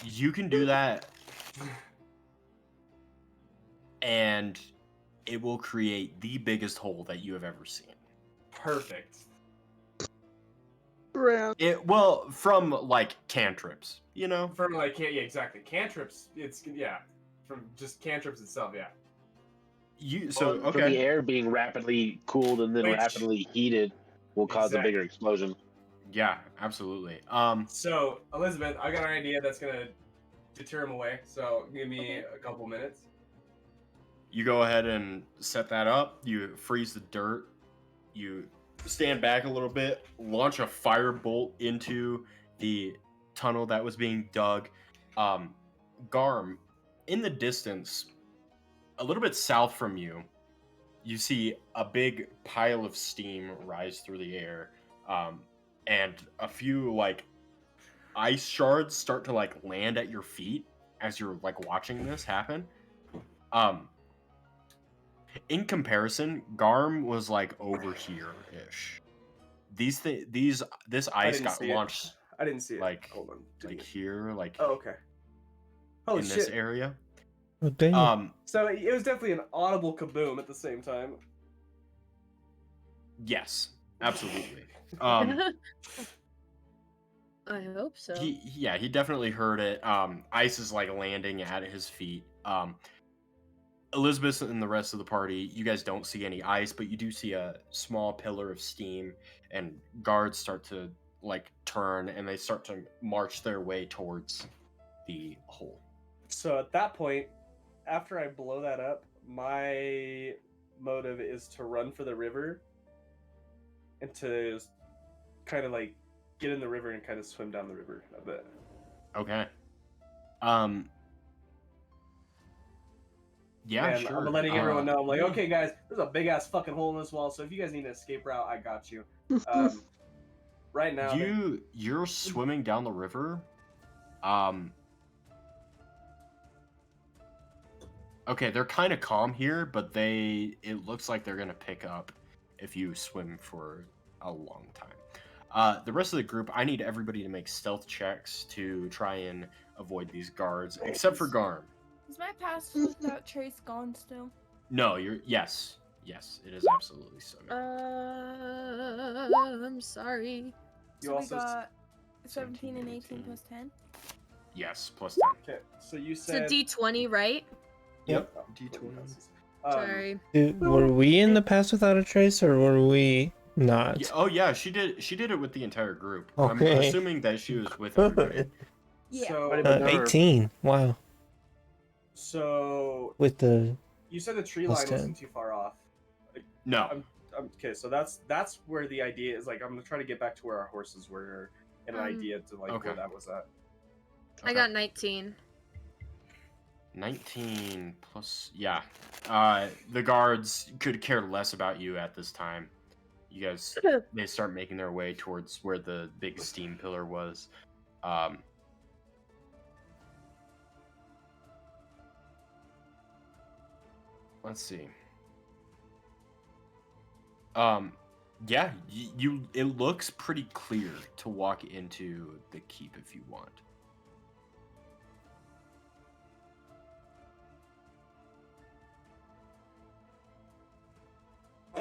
You can do that, and it will create the biggest hole that you have ever seen. Perfect. Grand. Well, from like cantrips, you know. From like yeah, exactly. Cantrips, from just cantrips itself, yeah. So From the okay. air being rapidly cooled and then Which- rapidly heated will cause a bigger explosion. Yeah, absolutely. So Elizabeth, I got an idea that's gonna deter him away. So give me a couple minutes. You go ahead and set that up. You freeze the dirt. You stand back a little bit, launch a firebolt into the tunnel that was being dug. Garm, in the distance, a little bit south from you, you see a big pile of steam rise through the air, and a few like ice shards start to like land at your feet as you're like watching this happen. In comparison, Garm was like over here-ish. This ice got launched I didn't see it. like Hold on. like here, like Oh, okay. Holy in shit. this area. Oh, damn. So it was definitely an audible kaboom at the same time. Yes, absolutely. I hope so. He definitely heard it. Ice is like landing at his feet. Elizabeth and the rest of the party, you guys don't see any ice, but you do see a small pillar of steam, and guards start to like turn and they start to march their way towards the hole. So at that point, after I blow that up, my motive is to run for the river and to kind of like get in the river and kind of swim down the river a bit. Okay. Yeah, and sure. I'm letting everyone know. I'm like, okay, guys, there's a big ass fucking hole in this wall. So if you guys need an escape route, I got you. Right now, you're swimming down the river. Okay, they're kind of calm here, but it looks like they're gonna pick up if you swim for a long time. The rest of the group, I need everybody to make stealth checks to try and avoid these guards, except for Garm. Is my pass without trace gone still? No, yes. Yes, it is absolutely stunning. I'm sorry. You So we also got 17 and 18 plus 10. Yes, plus 10. okay. So you It's a said D20, right? Yep. Oh, D20. Sorry. Were we in the Pass Without a Trace, or were we not? Yeah, oh yeah, she did it with the entire group. I'm Okay. assuming that she was with everybody. Yeah. So 18. Wow. so With the you said the tree Plus line 10. wasn't too far off. No. Okay, so that's where the idea is. Like, I'm gonna try to get back to where our horses were and an idea to like Okay. where that was at. I got 19. 19 plus, yeah. The guards could care less about you at this time. You guys, they start making their way towards where the big steam pillar was. Let's see. Yeah, it looks pretty clear to walk into the keep if you want.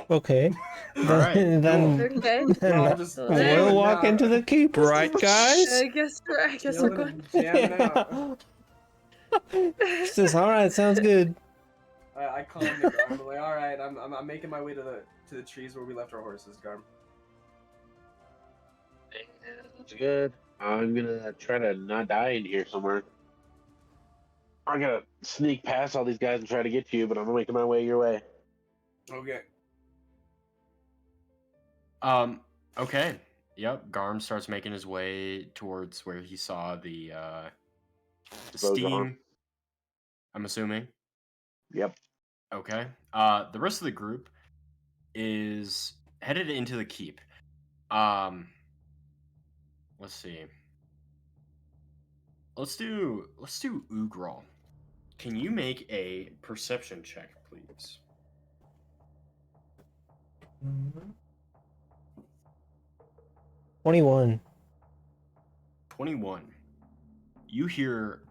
Okay. right, Then Okay. We're all just Well, we'll jamming walk now. into the keep, right, guys? I guess we're Chilling going. and jamming out. Says, all right, sounds good. I call him the Garm. I'm like, all right, I'm making my way to the trees where we left our horses, Garm. That's good. I'm gonna try to not die in here somewhere. I'm gonna sneak past all these guys and try to get to you, but I'm making my way your way. Okay. Okay. Yep, Garm starts making his way towards where he saw the steam. I'm assuming. Yep. Okay. The rest of the group is headed into the keep. Let's see. Let's do Y.E.R.E. Can you make a perception check, please? 21. 21. You hear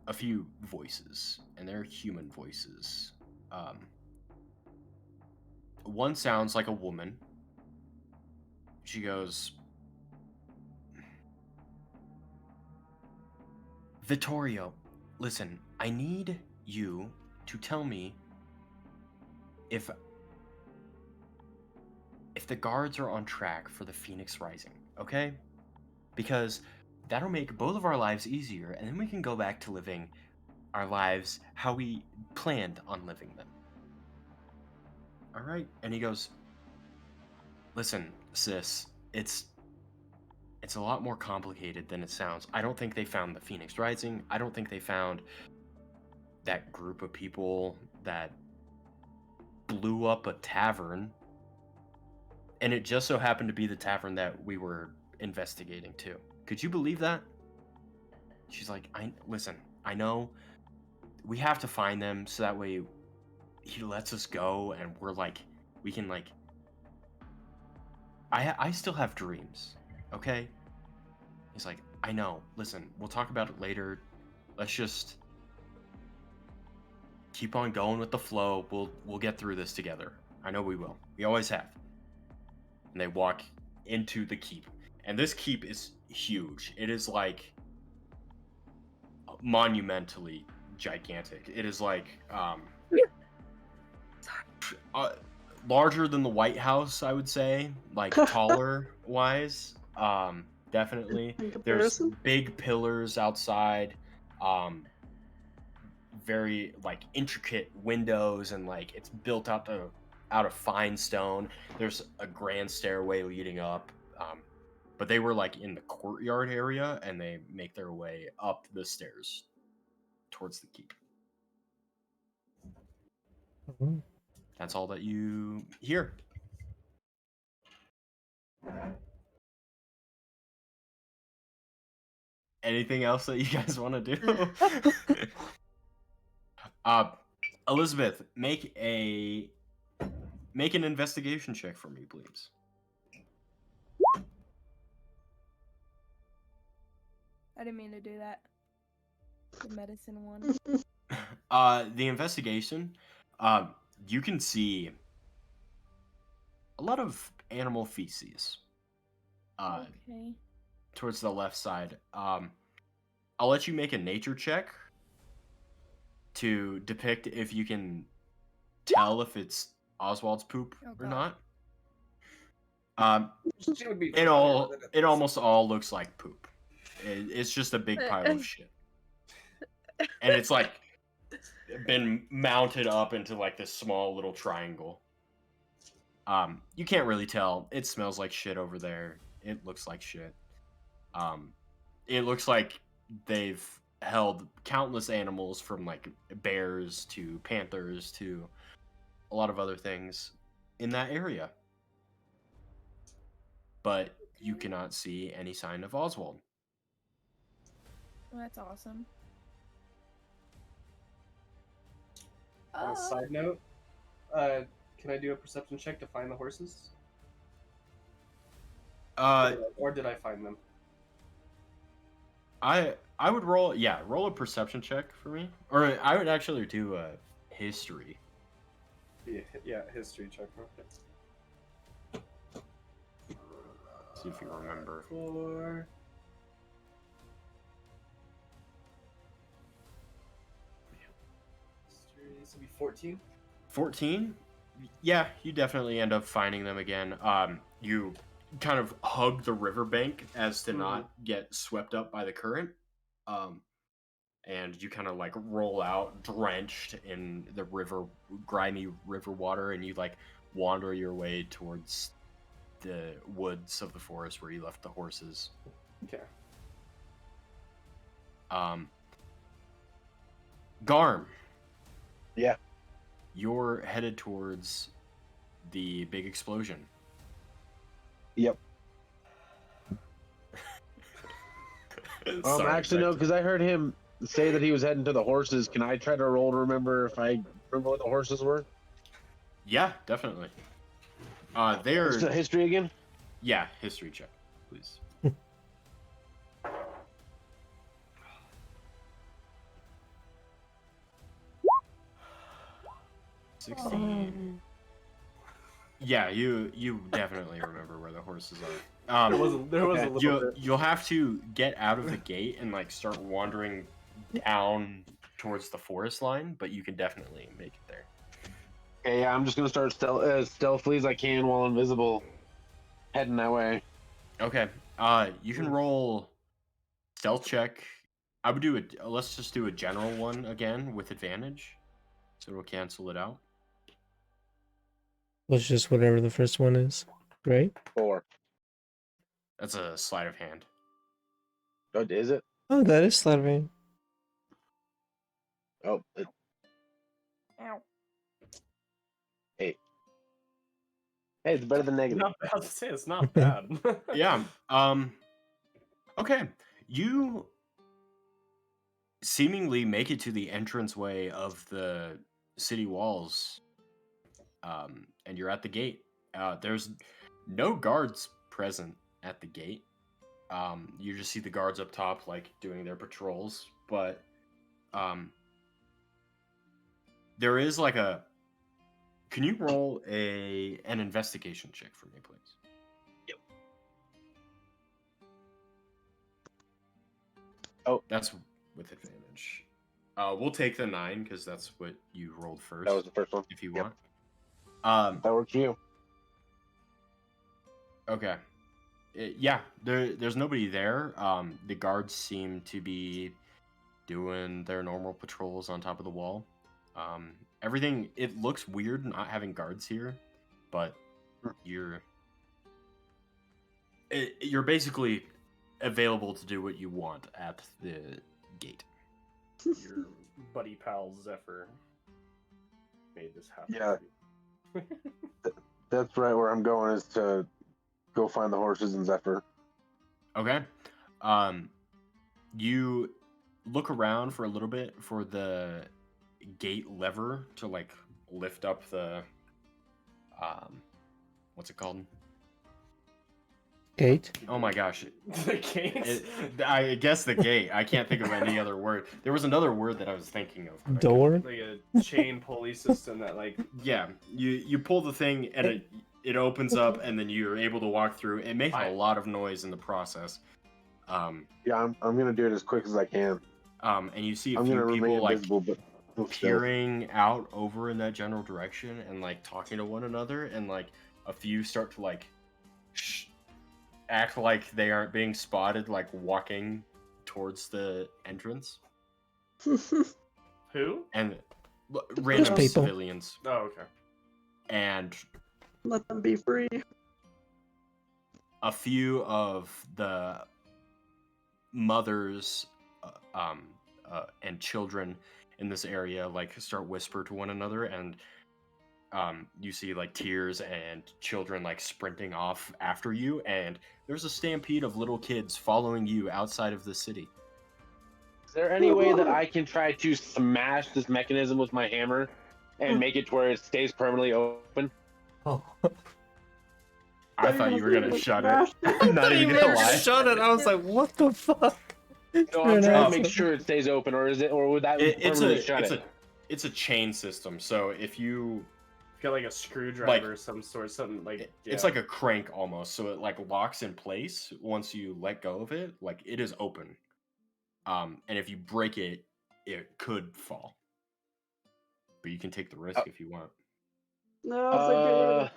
a few voices, and they're human voices. One sounds like a woman. She goes, Vittorio, listen, I need you to tell me if the guards are on track for the Phoenix Rising, okay? Because that'll make both of our lives easier, and then we can go back to living our lives how we planned on living them. All right? And he goes, listen, sis, it's a lot more complicated than it sounds. I don't think they found the Phoenix Rising. I don't think they found that group of people that blew up a tavern. And it just so happened to be the tavern that we were investigating too. Could you believe that? She's like, listen, I know we have to find them so that way he lets us go and we're like, we can like, I still have dreams, okay? He's like, I know, listen, we'll talk about it later. Let's just keep on going with the flow. We'll get through this together. I know we will. We always have. And they walk into the keep. And this keep is huge. It is like monumentally gigantic. It is like larger than the White House, I would say, like taller wise. Definitely. There's big pillars outside. Very like intricate windows, and like it's built out of fine stone. There's a grand stairway leading up. But they were like in the courtyard area, and they make their way up the stairs towards the keep. Mhm. That's all that you hear. Anything else that you guys want to do? Elizabeth, make an investigation check for me, please. I didn't mean to do that. The medicine one. The investigation, you can see a lot of animal feces. Okay. Towards the left side. I'll let you make a nature check to depict if you can tell if it's Oswald's poop Oh, or God. not. She would be It familiar all with it almost all looks like poop. It's just a big pile of shit, and it's like been mounted up into like this small little triangle. You can't really tell. It smells like shit over there. It looks like shit. It looks like they've held countless animals from like bears to panthers to a lot of other things in that area. But you cannot see any sign of Oswald. Well, that's awesome. On a side note, can I do a perception check to find the horses? Or did I find them? I would roll a perception check for me, or I would actually do a history. Yeah, history check. Okay. See if you remember. 4. History, this will be 14. 14? Yeah, you definitely end up finding them again. You kind of hug the riverbank as to not get swept up by the current. And you kind of like roll out drenched in the grimy river water, and you like wander your way towards the woods of the forest where you left the horses. Okay. Garm. Yeah. You're headed towards the big explosion. Yep. Sorry, actually, no, because I heard him say that he was heading to the horses. Can I try to roll to remember if I remember what the horses were? Yeah, definitely. They're What's the history again? yeah, history check, please. 16. Yeah, you definitely remember where the horses are. There was a little bit. You'll have to get out of the gate and like start wandering down towards the forest line, but you can definitely make it there. Okay, yeah, I'm just gonna start stealthily as I can while invisible, heading that way. Okay. You can roll stealth check. I would do let's just do a general one again with advantage, so it'll cancel it out. Well, it's just whatever the first one is, right? 4. That's a sleight of hand. Oh, is it? Oh, that is sleight of hand. Oh, Ow. hey, it's better than negative. Not bad. I was to say it's not bad. Yeah. Okay. You seemingly make it to the entranceway of the city walls. And you're at the gate. There's no guards present at the gate. You just see the guards up top, like doing their patrols. But there is like a. Can you roll an investigation check for me, please? Yep. Oh, that's with advantage. We'll take the 9 because that's what you rolled first. That was the first one. If you Yep. want. That works for you. Okay. Yeah, there's nobody there. The guards seem to be doing their normal patrols on top of the wall. Everything, it looks weird not having guards here, but you're basically available to do what you want at the gate. Your buddy pal Zephyr made this happen. Yeah. That's right where I'm going, is to go find the horses in Zephyr. Okay. You look around for a little bit for the gate lever to like lift up the what's it called? Gate. Oh my gosh. The gates? I guess the gate. I can't think of any other word. There was another word that I was thinking of. but I Door. Like a chain pulley system that like yeah, you pull the thing and it opens up, and then you're able to walk through. It makes a lot of noise in the process. Yeah, I'm gonna do it as quick as I can. And you see a I'm few gonna remain people like invisible, but still stealth. peering out over in that general direction and like talking to one another, and like a few start to like act like they aren't being spotted, like walking towards the entrance. Who? And random people. civilians. Oh, okay. And Let them be free. a few of the mothers and children in this area like start whisper to one another, and you see like tears and children like sprinting off after you, and there's a stampede of little kids following you outside of the city. Is there any way that I can try to smash this mechanism with my hammer and make it to where it stays permanently open? Oh. I thought you were gonna shut it. I'm not even gonna lie. Shut it! I was like, what the fuck? No, I'm trying to make sure it stays open, or is it, or would that permanently shut it? It's a chain system, so if you Got like a screwdriver of some sort, something like it's like a crank almost, so it like locks in place once you let go of it. Like it is open, and if you break it, it could fall. But you can take the risk if you want. No, it's like get rid of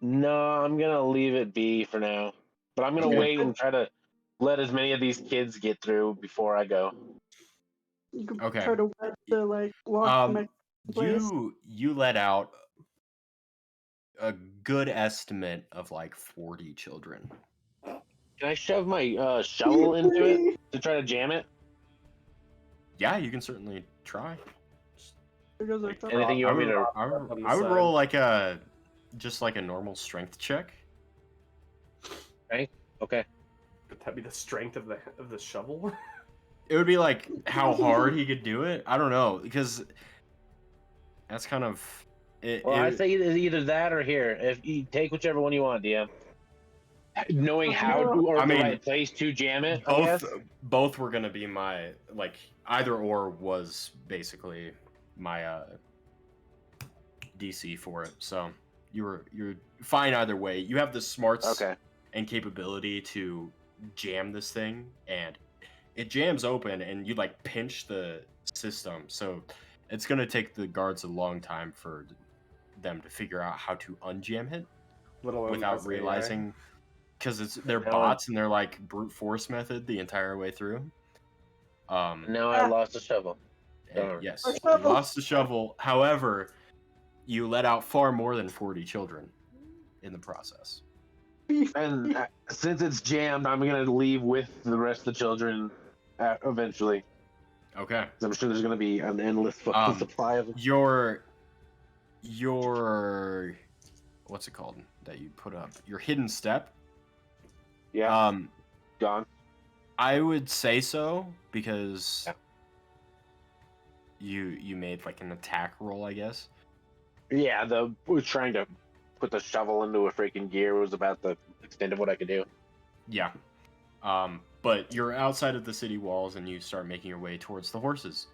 the No, I'm gonna leave it be for now. But I'm gonna wait and try to let as many of these kids get through before I go. You could Okay. try to wet the like lock the place. You let out a good estimate of like 40 children. Can I shove my shovel into it to try to jam it? Yeah, you can certainly try. Anything you want me to? I would roll like a normal strength check. Okay. Okay. Would that be the strength of the shovel? It would be like how hard he could do it. I don't know, because that's kind of it. Well, I say either that or here. If you take whichever one you want, DM. Knowing how to, or the right place to jam it. Both were gonna be my like either or was basically my DC for it. So you're fine either way. You have the smarts and capability to jam this thing, and it jams open, and you like pinch the system. So it's gonna take the guards a long time for them to figure out how to unjam it without realizing. Because they're bots and they're like brute force method the entire way through. Now I lost the shovel. Yes, you lost the shovel. However, you let out far more than 40 children in the process. And since it's jammed, I'm gonna leave with the rest of the children eventually. Okay. I'm sure there's gonna be an endless fucking supply of them. Your what's it called that you put up? Your hidden step. Yeah. Gone. I would say so because you made like an attack roll, I guess. Yeah, we're trying to put the shovel into a freaking gear was about the extent of what I could do. Yeah. But you're outside of the city walls and you start making your way towards the horses.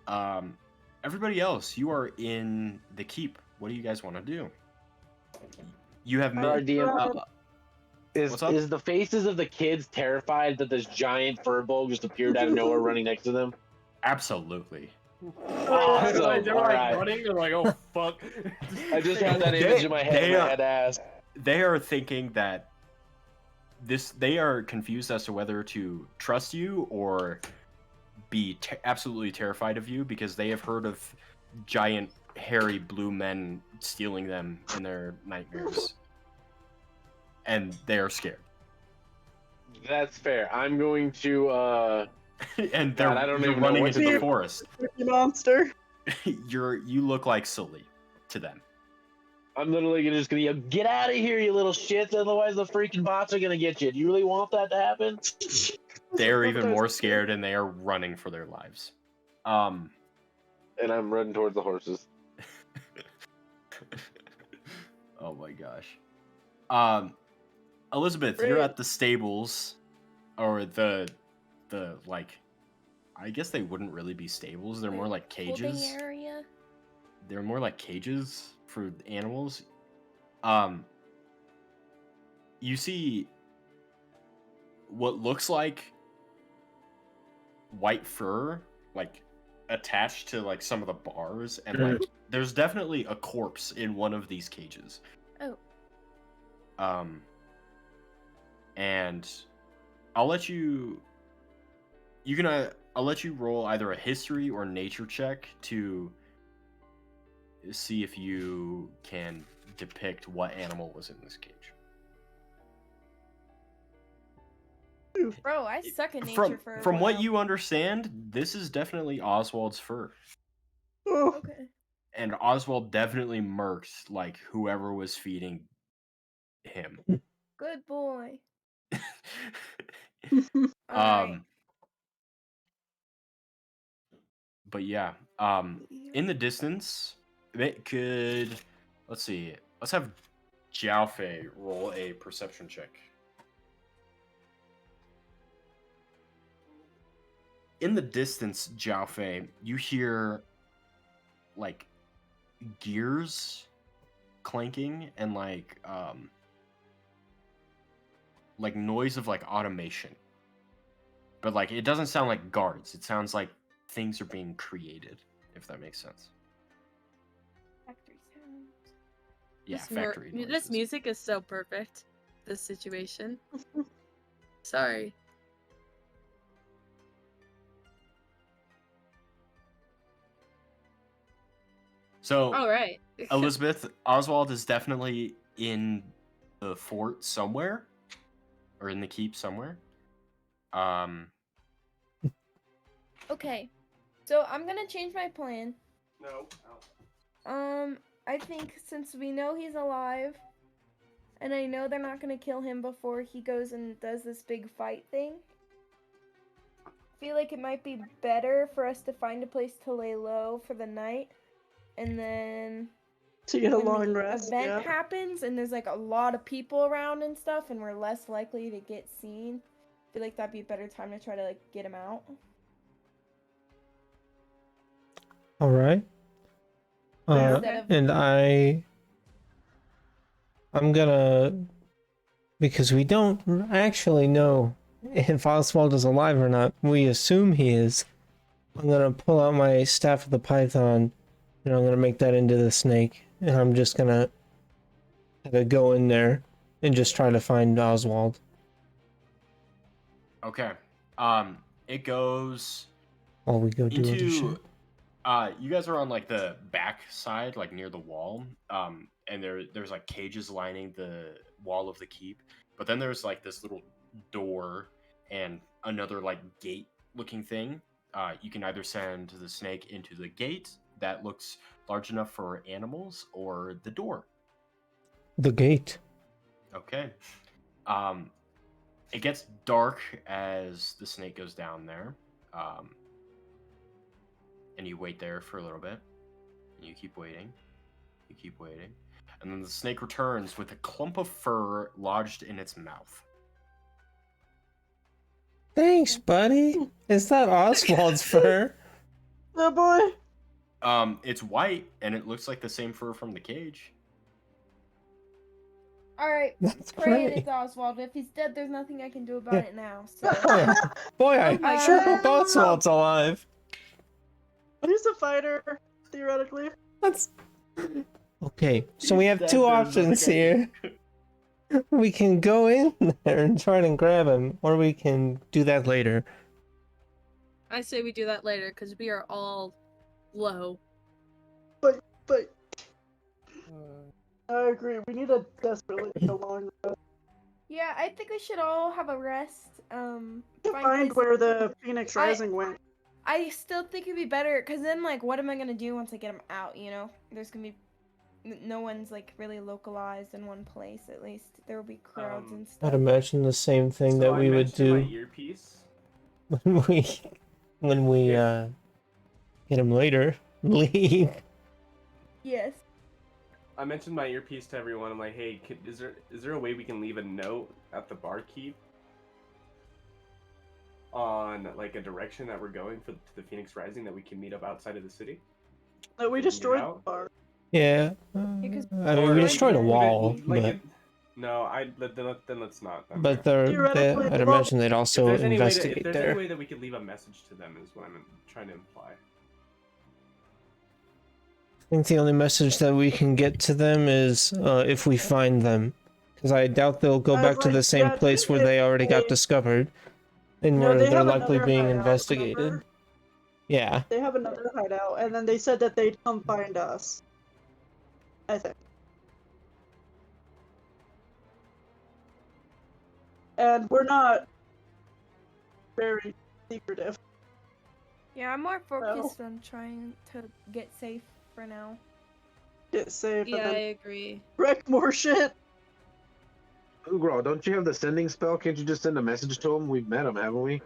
Everybody else, you are in the keep. What do you guys want to do? You have Is the faces of the kids terrified that this giant furbolg just appeared out of nowhere running next to them? Absolutely. Awesome. They're like running. They're like, "Oh fuck!" I just had that image in my head. And I had to ask. They are thinking that they are confused as to whether to trust you or be absolutely terrified of you, because they have heard of giant hairy blue men stealing them in their nightmares. And they are scared. That's fair. I'm going to and they're running into the forest. Monster. You look like Sully to them. I'm literally just gonna yell, "Get out of here, you little shits! Otherwise, the freaking bots are gonna get you." Do you really want that to happen? They're even more scared, and they are running for their lives. And I'm running towards the horses. Oh my gosh. Elizabeth, you're at the stables, or the like, I guess they wouldn't really be stables. They're more like cages. Area. they're more like cages for animals. You see what looks like white fur, like attached to like some of the bars, and like there's definitely a corpse in one of these cages. Oh. And I'll let you. I'll let you roll either a history or nature check to see if you can depict what animal was in this cage. Bro, I suck at nature for a From what while. you understand, this is definitely Oswald's fur. Oh, Okay. And Oswald definitely murked like whoever was feeding him. Good boy. um Alright. but yeah, in the distance, it could, let's see, let's have Jowphe roll a perception check. In the distance, Jowphe, you hear like gears clanking and like noise of like automation. But like it doesn't sound like guards. It sounds like things are being created, if that makes sense. Factory sounds. Yeah, This factory noises. This music is so perfect. This situation. Sorry. So All right. Elizabeth, Oswald is definitely in the fort somewhere, or in the keep somewhere. Okay. So I'm gonna change my plan. No. I think since we know he's alive, and I know they're not gonna kill him before he goes and does this big fight thing, I feel like it might be better for us to find a place to lay low for the night, and then to get a when long the rest. event Yeah. happens and there's like a lot of people around and stuff, and we're less likely to get seen, I feel like that'd be a better time to try to like get him out. All right. Instead of And I'm gonna, because we don't actually know if Oswald is alive or not. We assume he is. I'm gonna pull out my staff of the python, and I'm gonna make that into the snake, and I'm just gonna have it go in there and just try to find Oswald. Okay. It goes While we go do other into shit. you guys are on like the back side, like near the wall. And there's like cages lining the wall of the keep. But then there's like this little door and another like gate looking thing. You can either send the snake into the gate that looks large enough for animals, or the door. The gate. Okay. It gets dark as the snake goes down there. And you wait there for a little bit. And you keep waiting. You keep waiting. And then the snake returns with a clump of fur lodged in its mouth. Thanks, buddy. Is that Oswald's fur? Oh boy. It's white, and it looks like the same fur from the cage. Alright, That's praying great. it's Oswald. If he's dead, there's nothing I can do about it now. So Boy, Oh my I sure God. hope Oswald's alive. He's a fighter, theoretically. That's okay. So we have That two does options nothing. here. We can go in there and try and grab him, or we can do that later. I say we do that later because we are all low. But I agree. We need a desperately need a long rest. yeah, I think we should all have a rest. To Find find places- where the Phoenix Rising went. I still think it'd be better, because then, like, what am I gonna do once I get him out, you know? There's gonna be... No one's, like, really localized in one place, at least. There will be crowds and stuff. I'd imagine the same thing that I we would mentioned my do earpiece. when we Yeah. get him later. Leave. Yes. I mentioned my earpiece to everyone. I'm like, hey, is there a way we can leave a note at the barkeep on like a direction that we're going to the Phoenix Rising, that we can meet up outside of the city? No, we destroyed the out? bar. Yeah. Because I mean, we Or destroyed a like, wall, like but no, then let's not. Then but yeah. Theoretically, I'd well, imagine they'd also If investigate there's any there. way that we could leave a message to them is what I'm trying to imply. I think the only message that we can get to them is if we find them, because I doubt they'll go I was back to the like, same yeah, place where if they already got they- discovered, and No, where they they're have likely another being hideout, investigated. remember? Yeah. They have another hideout, and then they said that they'd come find us. I think. And we're not very secretive. yeah, I'm more focused on trying to get safe for now. Get safe Yeah, I and then agree. wreck more shit. Ugrul, don't you have the sending spell? Can't you just send a message to him? We've met him, haven't we?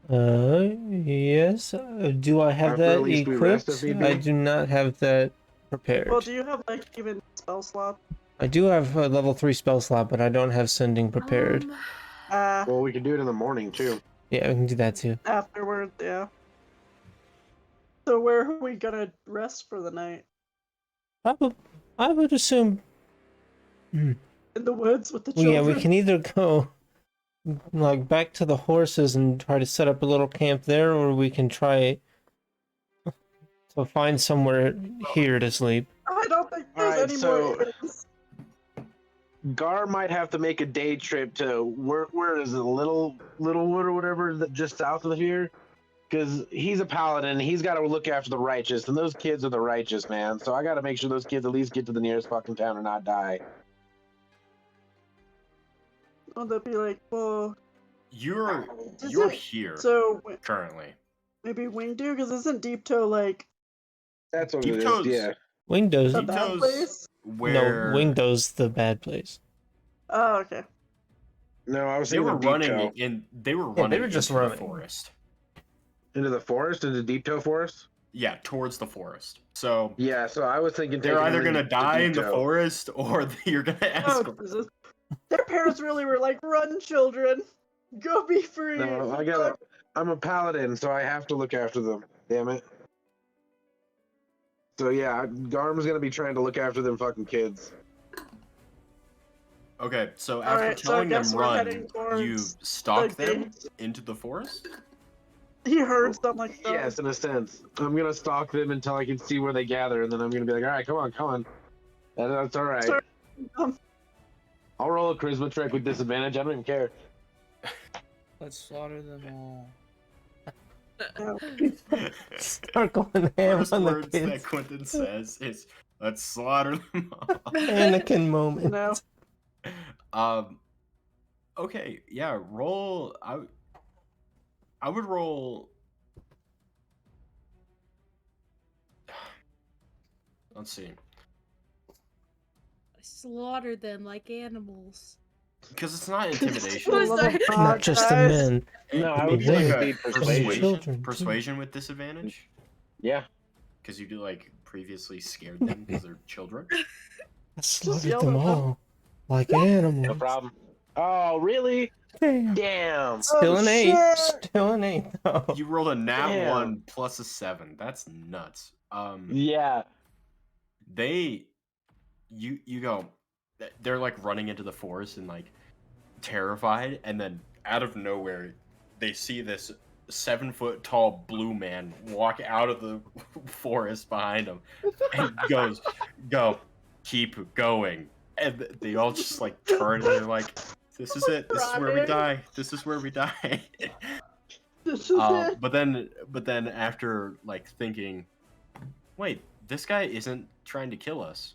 Yes. Do I have After that at least we rest, equipped? if need be? I do not have that prepared. Well, do you have like even spell slot? I do have a level 3 spell slot, but I don't have sending prepared. Well, we can do it in the morning too. Yeah, we can do that too. Afterwards, yeah. So where are we gonna rest for the night? I would assume. In the woods with the Well, children? yeah, we can either go like back to the horses and try to set up a little camp there, or we can try to find somewhere here to sleep. I don't think there's Alright, any so- more inns. Gar might have to make a day trip to where is it, Littlewood or whatever, just south of here, because he's a paladin. He's got to look after the righteous, and those kids are the righteous, man. So I got to make sure those kids at least get to the nearest fucking town and not die. Would that be like, well, You're Is you're it- here so currently. maybe Wingdew? Because isn't Deep Toe like That's what Deep it is. Toes. Yeah. Windows. a Deep bad Toes- place? Where No, Windows the bad place. Oh, okay. No, I was they thinking were of Deep running Toe. in. They were they running were just into running. the forest. Into the forest, into Deep Toe Forest. Yeah, towards the forest. So Yeah, so I was thinking they're taking either them gonna to die in Deep the Toe. forest, or you're gonna Oh, escort. Jesus. Their parents really were like, run, children. Go be free. No, I'm a paladin, so I have to look after them. Damn it. So yeah, Garm's gonna be trying to look after them fucking kids. Okay, so All after right, so I telling them guess we're run, heading you towards stalk the them gate. into the forest. He heard something like that. Yes, in a sense. I'm gonna stalk them until I can see where they gather, and then I'm gonna be like, all right, come on. That's all right. Sorry. I'll roll a charisma check with disadvantage. I don't even care. Let's slaughter them all. Start going ham First on the words that kids. Quentyn says is, "Let's slaughter them all." Anakin moment. No. Okay, yeah. Roll. I would roll. Let's see. I slaughtered them like animals. Because it's not intimidation. Who's that? Not just the Guys. men. No, I would would say say like speed persuasion. children, too. Persuasion with disadvantage. Yeah. Because you do like previously scared them because they're children. I slaughtered yell them at them. all like animals. No problem. Oh, really? Damn. Damn. Still an 8. shit. Still an 8 though. You rolled a nat Damn. 1 plus a 7. That's nuts. Yeah. You go. They're like running into the forest and like terrified, and then out of nowhere, they see this 7-foot tall blue man walk out of the forest behind them, and goes, "Go, keep going." And they all just like turn and they're like, "This is it. This is where we Crying. die. This is where we die." This is it. But then after like thinking, wait, this guy isn't trying to kill us.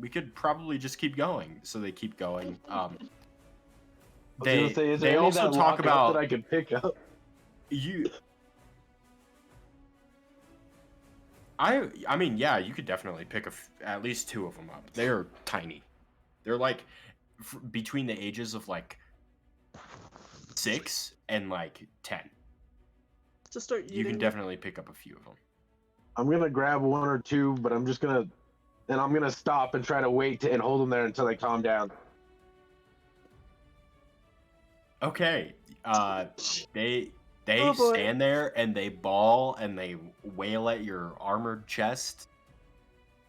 We could probably just keep going. So they keep going. They also talk about that I could pick up. you. I mean, yeah, you could definitely pick at least 2 of them up. They're tiny. They're like between the ages of like 6 and like 10. Just start eating. You can definitely pick up a few of them. I'm gonna grab 1 or 2, but I'm gonna stop and try to wait and hold them there until they calm down. Okay. They Oh, boy. stand there and they bawl and they wail at your armored chest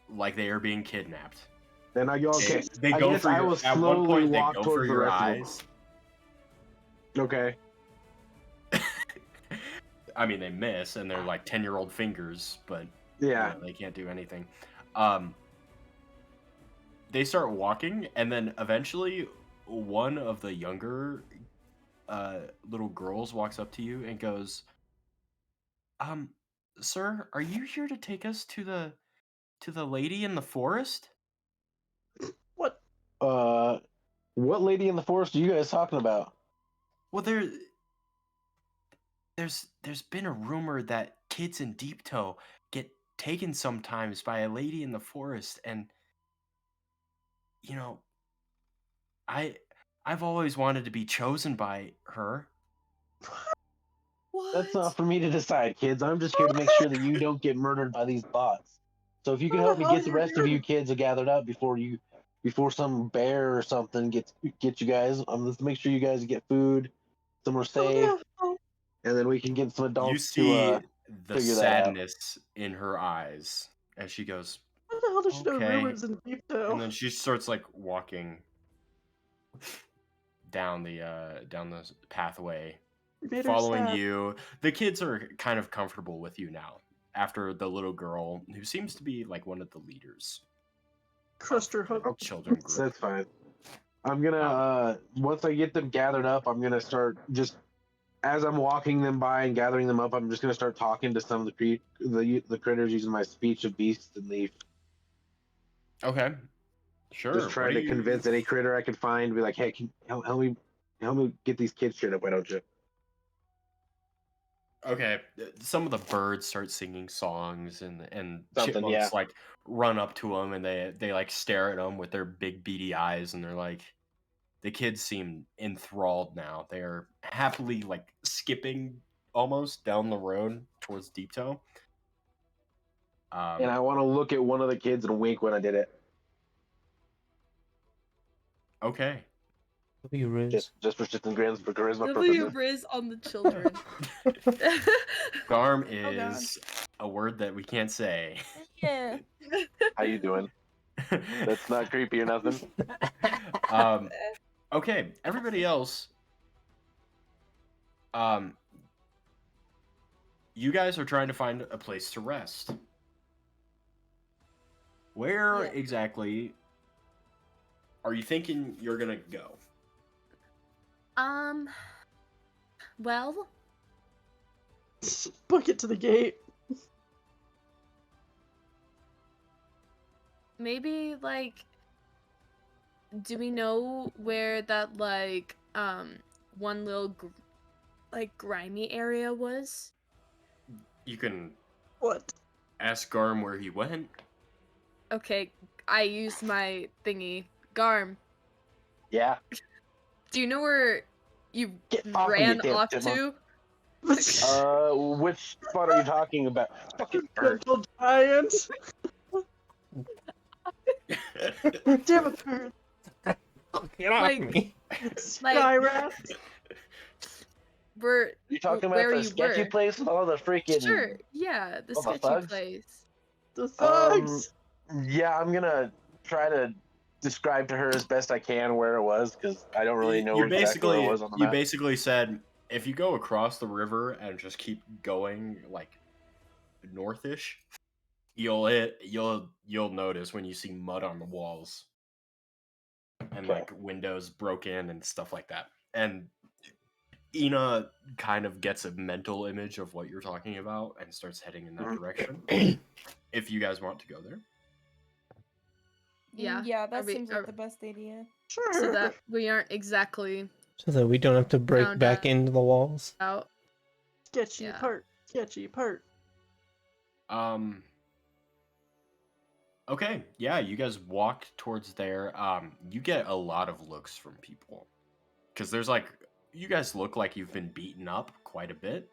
like they are being kidnapped. Then I go, okay. They I go guess for I your. will At one slowly point, they walk go towards for the your rest of eyes. them. Okay. I mean, they miss, and they're like 10-year-old fingers, but Yeah. they can't do anything. They start walking, and then eventually, one of the younger little girls walks up to you and goes, "Sir, are you here to take us to the lady in the forest?" What? What lady in the forest are you guys talking about? Well, there's been a rumor that kids in Deep Toe get taken sometimes by a lady in the forest, and I've always wanted to be chosen by her. What? That's not for me to decide, kids. I'm just here to make sure that you don't get murdered by these bots. So if you can How help the me hell get the you rest of here? you kids gathered up before some bear or something get you guys, let's make sure you guys get food, somewhere safe, and then we can get some adults You see to the figure that out. sadness in her eyes as she goes, What the hell does she know "Okay," rumors in Deep Toe? and then she starts like walking down the pathway, You made her following sad. you. The kids are kind of comfortable with you now after the little girl, who seems to be like one of the leaders, Crushed her hook. children group. That's fine. I'm gonna once I get them gathered up, I'm gonna start just as I'm walking them by and gathering them up. I'm just gonna start talking to some of the critters using my speech of beast and leaf. Okay, sure. Just trying to convince any critter I can find. Be like, hey, help me get these kids straight up. Why don't you? Okay, some of the birds start singing songs, and Something, chipmunks yeah. like run up to them, and they like stare at them with their big beady eyes, and they're like, the kids seem enthralled now. They are happily like skipping almost down the road towards Deep Toe. And I want to look at one of the kids and wink when I did it. Okay. W-Riz. Just for shits and grins for charisma W purposes. Riz on the children. Garm God. is a word that we can't say. Yeah. How you doing? That's not creepy or nothing. Okay, everybody else. You guys are trying to find a place to rest. Where Yeah. exactly are you thinking you're gonna go? Well, Book it to the gate. maybe like, do we know where that like one little grimy area was? You can What? ask Garm where he went. Okay, I used my thingy. Garm, Yeah. do you know where you Get off me, ran you damn off chipmunk. to? Which spot are you talking about? Fucking bird. Gentle giant. Damn it, bird. Get off Like- me. Sky rat. Where You talking where about the you sketchy were? place with all the freaking Sure, yeah, the Oh, the sketchy thugs? place. The thugs. Yeah, I'm gonna try to describe to her as best I can where it was because I don't really know You exactly where it was on the you map. basically said if you go across the river and just keep going like northish, you'll notice when you see mud on the walls and Okay. like windows broken and stuff like that. And Ina kind of gets a mental image of what you're talking about and starts heading in that direction. If you guys want to go there. Yeah. Yeah, Are that we- seems are- like the best idea. Sure. So that we aren't exactly So that we don't have to break Found back out. into the walls. out. Sketchy Yeah. part. Sketchy part. Okay, yeah, you guys walk towards there. You get a lot of looks from people. Because there's like, you guys look like you've been beaten up quite a bit.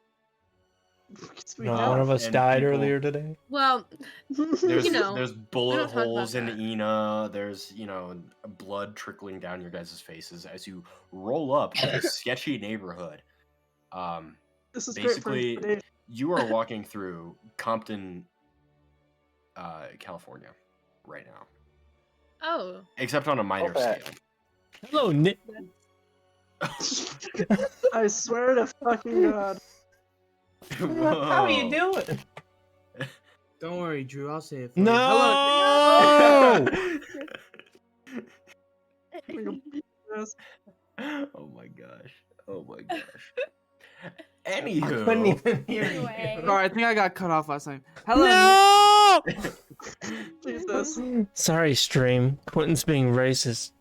Because we No, have. one of us And died people- earlier today. Well, There's, know, there's we bullet don't talk about holes in that. Ina. There's, blood trickling down your guys' faces as you roll up to this sketchy neighborhood. This is great for basically, intimidation. you are walking through Compton, California, right now, Oh. except on a minor Okay. scale. Hello, Nick. I swear to fucking God. How are you doing? Don't worry, Drew. I'll say it for you. No! Yes. Oh my gosh. Oh my gosh. I couldn't Anywho, even hear you. Anyway. Sorry, I think I got cut off last time. Hello. No! Jesus. Sorry, stream. Quentin's being racist.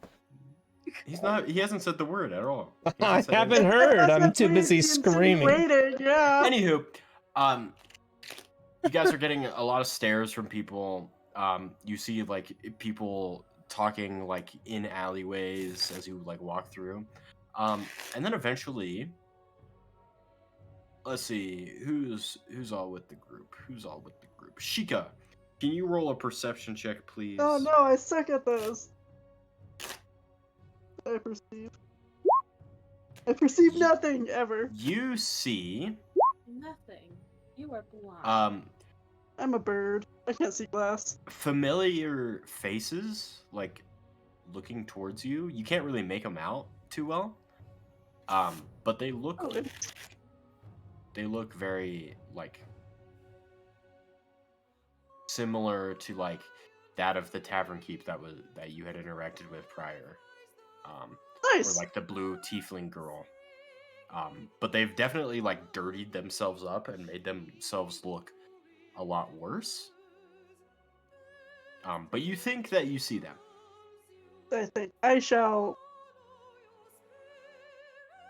he's not. He hasn't said the word at all. He I hasn't said haven't anything. heard. I'm That's too what busy he's screaming. insinuating, yeah. Anywho, you guys are getting a lot of stares from people. You see like people talking like in alleyways as you like walk through. And then eventually, let's see who's all with the group. Who's all with the group? Sheeka, can you roll a perception check, please? Oh no, I suck at those. I perceive nothing ever. You see, Nothing. You are blind. I'm a bird. I can't see glass. familiar faces like looking towards you. You can't really make them out too well. But they look Oh, very like similar to like that of the tavern keep that you had interacted with prior. nice. Or like the blue tiefling girl. But they've definitely like dirtied themselves up and made themselves look a lot worse. But you think that you see them. I think I shall.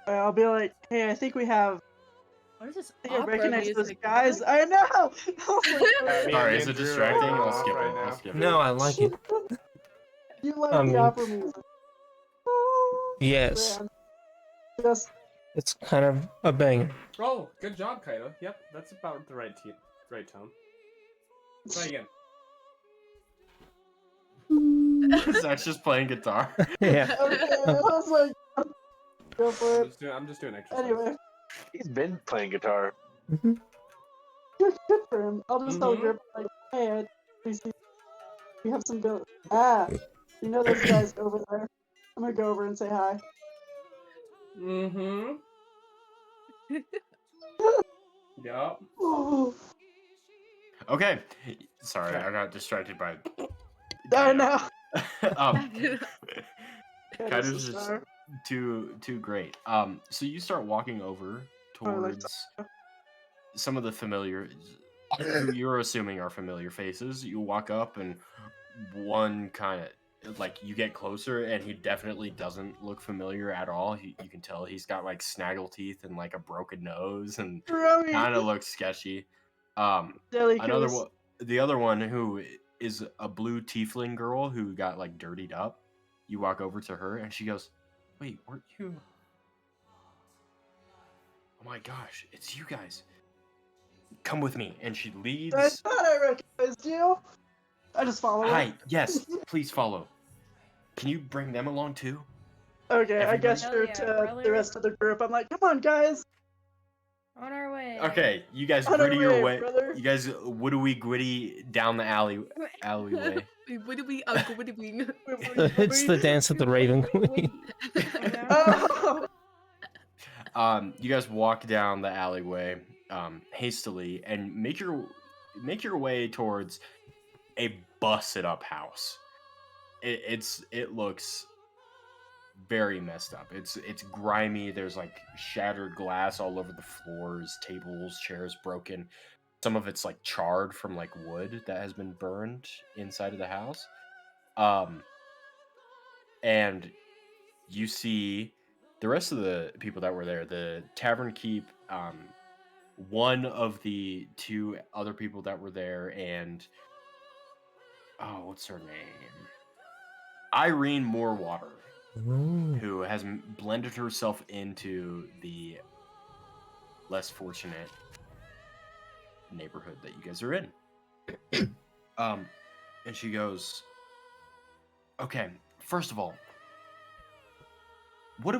I'll be like, hey, I think we have. What is this I think I opera recognize those music? guys. I know. Sorry, is it distracting? I'll skip right it. now. I'll skip No, it. I like it. You like I the mean- opera music? Yes, Man. Just it's kind of a banger. Oh, good job, Kylie. Yep, that's about the right tone. Try again. Zach's just playing guitar. Yeah. okay. I was like, go for it. I'm just doing exercise. Anyway, He's been playing guitar. Mhm. good for him. I'll just tell the group like, hey, we see we have some go. You know those guys over there. I'm gonna go over and say hi. Mm-hmm. Yup. Ooh. Okay. Sorry, I got distracted by. I know. Kind That of is the just star. too great. So you start walking over Oh, I like towards some of the familiar, who you're assuming are familiar faces. You walk up and one kind of like you get closer and he definitely doesn't look familiar at all. You can tell he's got like snaggle teeth and like a broken nose and Right. kind of looks sketchy. Jelly Another goose. one, the other one who is a blue tiefling girl who got like dirtied up. You walk over to her and she goes, "Wait, weren't you? Oh my gosh, it's you guys. Come with me." And she I leads. thought I recognized you. I just follow her. Hi, yes, please follow. Can you bring them along too? Okay, I Everybody? gesture Hell to yeah, brother. the rest of the group. I'm like, come on, guys. On our way. Okay, you guys On our gritty your way, way. brother. You guys woody gritty down the alleyway. Wait, what do we? What do we? It's the dance of the Raven Queen. Oh, You guys walk down the alleyway hastily and make your way towards a busted up house. It looks very messed up. It's grimy. There's like shattered glass all over the floors, tables, chairs broken. Some of it's like charred from like wood that has been burned inside of the house. And you see the rest of the people that were there, the tavern keep, one of the two other people that were there, and what's her name? Irene Morewater, who has blended herself into the less fortunate neighborhood that you guys are in. And she goes, "Okay, first of all, what do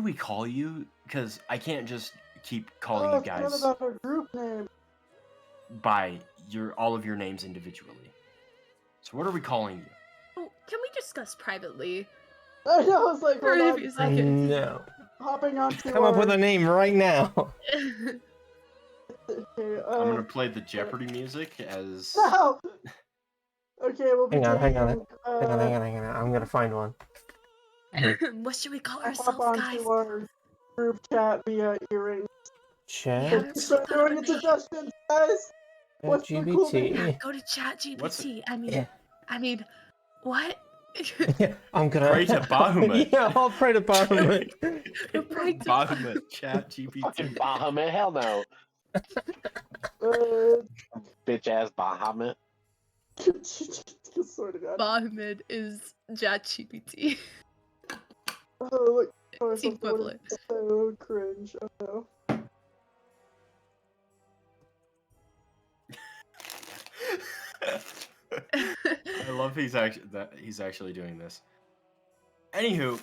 we call you? Because I can't just keep calling you it's kind guys of about our group name. by all of your names individually. So what are we calling you? Oh, can we discuss privately? I know, I was like, For hold a on. few seconds. No. Hopping onto Come up with a name right now. Okay, I'm gonna play the Jeopardy music as. No! Okay, we'll be Hang on. doing, Hang on. I'm gonna find one. What should we call I hop ourselves, guys? onto our group chat via earrings. Chat. Yeah. Start throwing in suggestions, guys! What's the cool name? Yeah, GBT. go to Chat GPT. What's- I mean, what? Yeah, I'm gonna Pray to Bahamut. Yeah, I'll pray to Bahamut. Pray to Bahamut, Chat Fucking GPT. Bahamut, hell no. Bitch ass Bahamut. Swear to God. Bahamut is Chat GPT. Oh, look. Oh, It's equivalent. so cringe. Oh no. I love he's actually doing this. Anywho,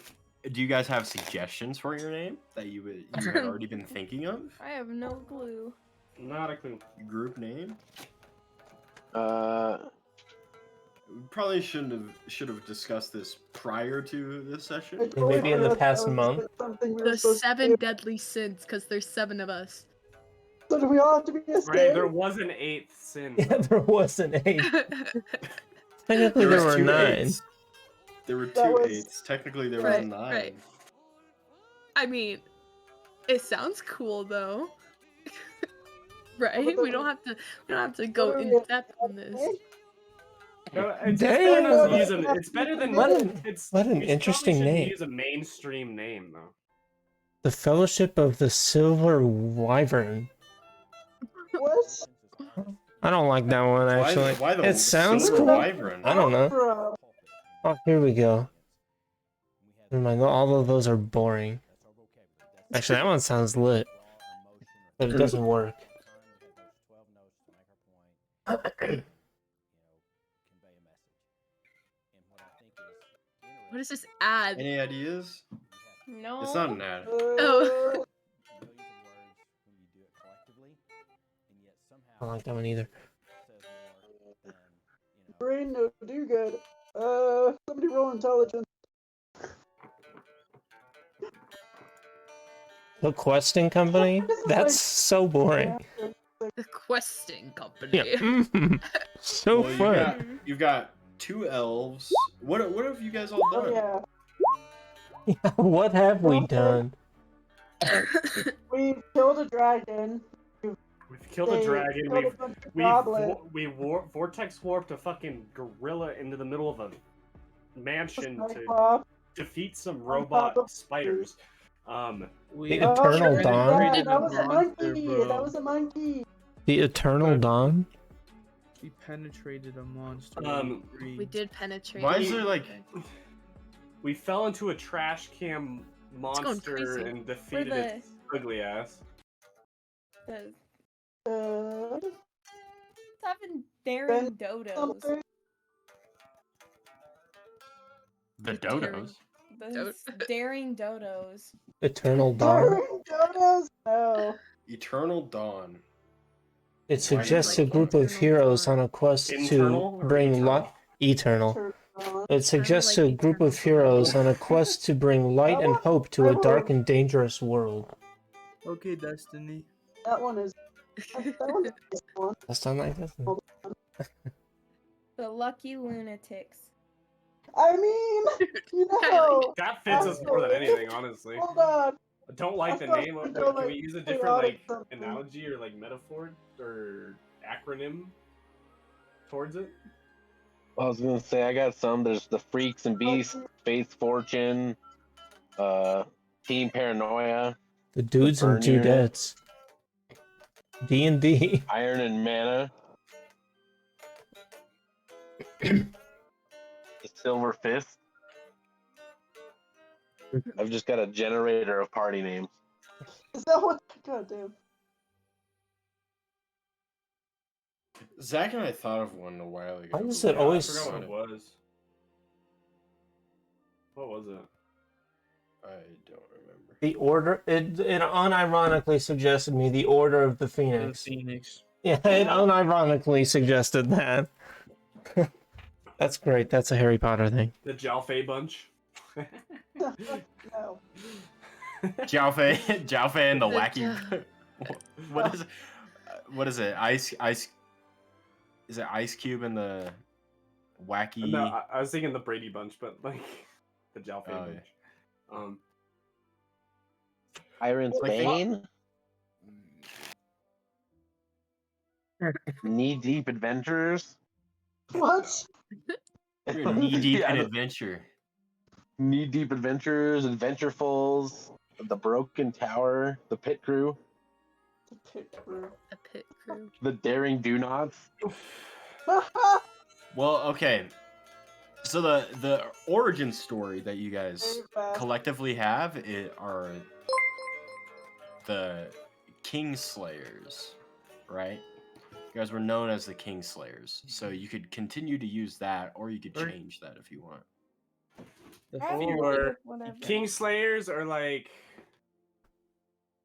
do you guys have suggestions for your name that you had already been thinking of? I have no clue. Not a clue. Group name? Uh, We probably should have discussed this prior to this session. Maybe in the past That was month. something we were The supposed to 7 do. deadly sins, because there's 7 of us. So do we all have to be a Right, state? there was an 8th sin. Yeah, there was an 8. Technically, There there was were 2 9. eights. There were That 2 was- eights. Technically, there Right, was 9. right. I mean, it sounds cool though. Right? but We don't have to go What are in we- depth on this. No, it's Damn. better than using. It's better than. What It's what an we probably interesting shouldn't name. Use a mainstream name though. The Fellowship of the Silver Wyvern. What? I don't like that one, actually. Why the It sounds Silver cool. Wyvern? I don't know. Bruh. Oh, here we go. Never mind, all of those are boring. Actually, that one sounds lit. But it doesn't work. What is this ad? Any ideas? No. It's not an ad. Oh. I don't like that one either. Brain no do good. Somebody roll intelligence. The Questing Company? That's so boring. The questing company. Yeah. So Well, fun. you've got 2 elves. What have you guys all Oh done? yeah. What have we done? We killed a dragon. We've killed a dragon. Killed a bunch of goblins. Vortex warped a fucking gorilla into the middle of a mansion to Cyclops. defeat some top robot of- spiders. We The Eternal yeah, Dawn? that was a monster, monkey. bro. That was a monkey. The Eternal Dawn? We penetrated a monster. We did penetrate. Why is there like we fell into a trash can going monster crazy. and defeated the- its ugly ass. The Uh, 7 daring Ben- dodos. something. the dodos? The daring dodos. Eternal Dawn? Daring Dodos? No. Eternal Dawn. It suggests a group of heroes on a quest Internal to or bring eternal? light. Eternal. Turtle. It suggests like a group Eternal of heroes on a quest to bring light and hope to a dark and dangerous world. Okay, Destiny. That one is. That one's a nice one. That's not like this. The lucky lunatics. I mean, you know. That fits us more than anything, honestly. Hold on. I don't like I the thought name we of were it. Can like we use a different chaotic like something. analogy or like metaphor or acronym towards it? I was gonna say I got some. There's the Freaks and Beasts, Faith Fortune, Team Paranoia, The dudes and Burnier. dudettes. D&D. Iron and Mana, the Silver Fist. I've just got a generator of party names. Is that what? God damn. Zach and I thought of one a while ago. Why does but it I always- forgot what it what was. What was it? I don't remember. The order. It unironically suggested me the Order of the The Phoenix. Phoenix. Yeah, it unironically suggested that. That's great. That's a Harry Potter thing. The Jowphe bunch. No. Jowphe and the The wacky. What is it? Ice. Is it Ice Cube and the wacky? No, I was thinking the Brady bunch, but like the Jowphe bunch. Yeah. Iron Like they- Spain? Knee Deep Adventures? What? You're knee deep Yeah, in the adventure. Knee Deep Adventures, Adventurefuls, The Broken Tower, The Pit Crew, The pit crew. A pit crew. The Daring Do-Nots. Well, okay. So the origin story that you guys Very fast. collectively have are the Kingslayers, right? You guys were known as the Kingslayers, so you could continue to use that, or you could change that if you want. The I'm Phoenix. okay Or with whatever. Kingslayers are like.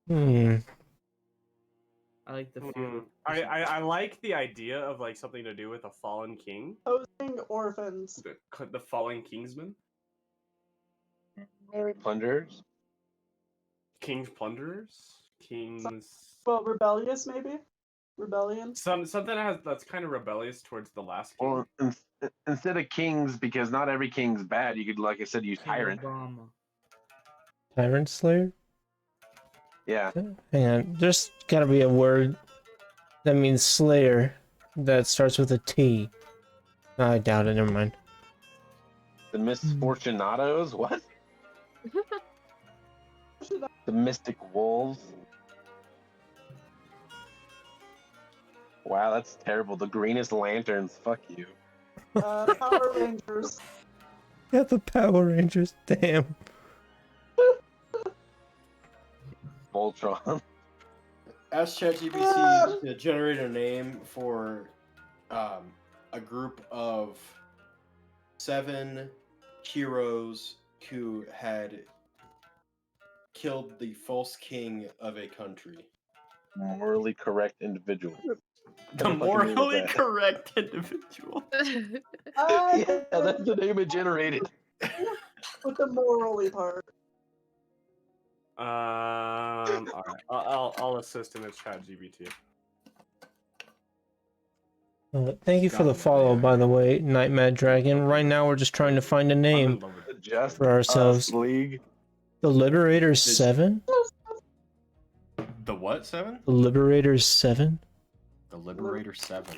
I like the Hmm, Phoenix. I like the idea of like something to do with a fallen king, Hosting orphans. the fallen kingsman, Plunderers. king's plunderers, kings. Well, rebellious maybe. Rebellion. Something that's kind of rebellious towards the last king. Or instead of kings, because not every king's bad, you could, like I said, use King tyrant. Obama. Tyrant Slayer? Yeah. Hang on. There's gotta be a word that means Slayer that starts with a T. I doubt it. Never mind. The Misfortunados? What? The Mystic Wolves? Wow, that's terrible. The Greenest Lanterns. Fuck you. Power Rangers. Yeah, the Power Rangers. Damn. Voltron. Ask ChatGPT to generate a name for a group of 7 heroes who had killed the false king of a country. Morally correct individual. The What the fucking name is morally that? correct individual. Yeah, that's the name it generated. With the morally part. All right, I'll assist in the chat GBT. Thank you for the follow, by the way, Night Mad Dragon. Right now, we're just trying to find a I'm name in love with it. Just for ourselves. Us League. The Liberators 7? The what 7? The Liberators 7? The Liberator 7.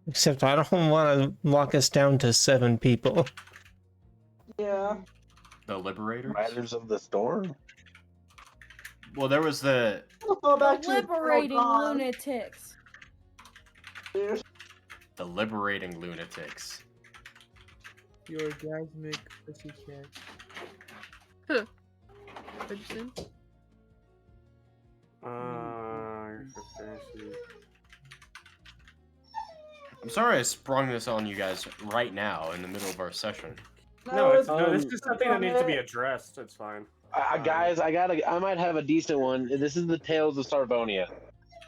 Except I don't want to lock us down to 7 people. Yeah. The Liberators? Riders of the Storm. Well, there was the We'll go back to Liberating Dawn, lunatics. dude. Liberating Lunatics. Your orgasmic pussycat. Interesting. I'm sorry I sprung this on you guys right now in the middle of our session. No, it's it's just something that needs to be addressed. It's fine. Guys, I might have a decent one. This is the Tales of Sarvonia.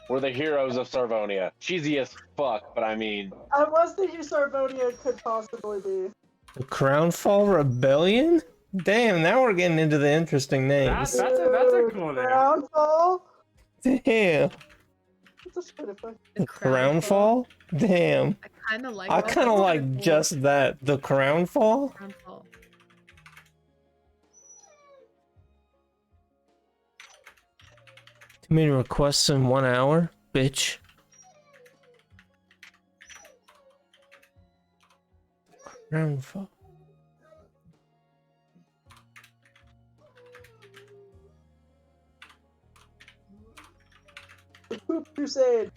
We're the heroes of Sarvonia. Cheesy as fuck, but I mean, I was thinking Sarvonia could possibly be. The Crownfall Rebellion? Damn, now we're getting into the interesting names. That's a cool name. Crownfall? Damn. That's a shit effect. The Crownfall? Damn. I kind of like. I that. kind of That's like kinda cool. just that. The Crownfall? Crownfall. Too many requests in 1 hour? Bitch. Crownfall. The Poop Crusade.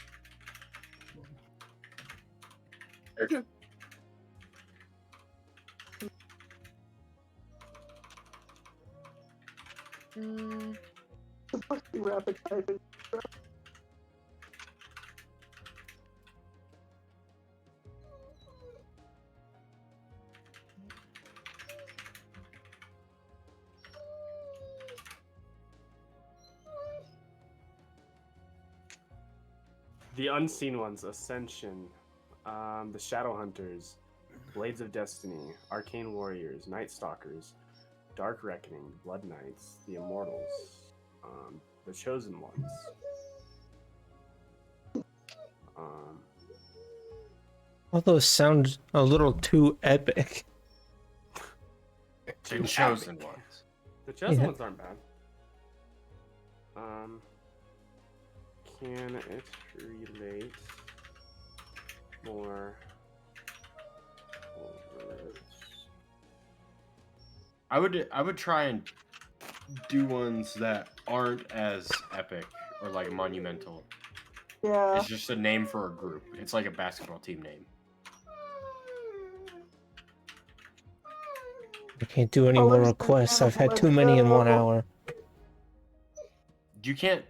Mm, The fucking rapid typing. The Unseen Ones, Ascension, the Shadow Hunters, Blades of Destiny, Arcane Warriors, Night Stalkers, Dark Reckoning, Blood Knights, the Immortals, the Chosen Ones. All those sound a little too epic. The chosen ones. The Chosen Ones aren't bad. Can it relate more words? I would try and do ones that aren't as epic or like monumental. Yeah. It's just a name for a group. It's like a basketball team name. I can't do any more requests. I've had too many in 1 hour. You can't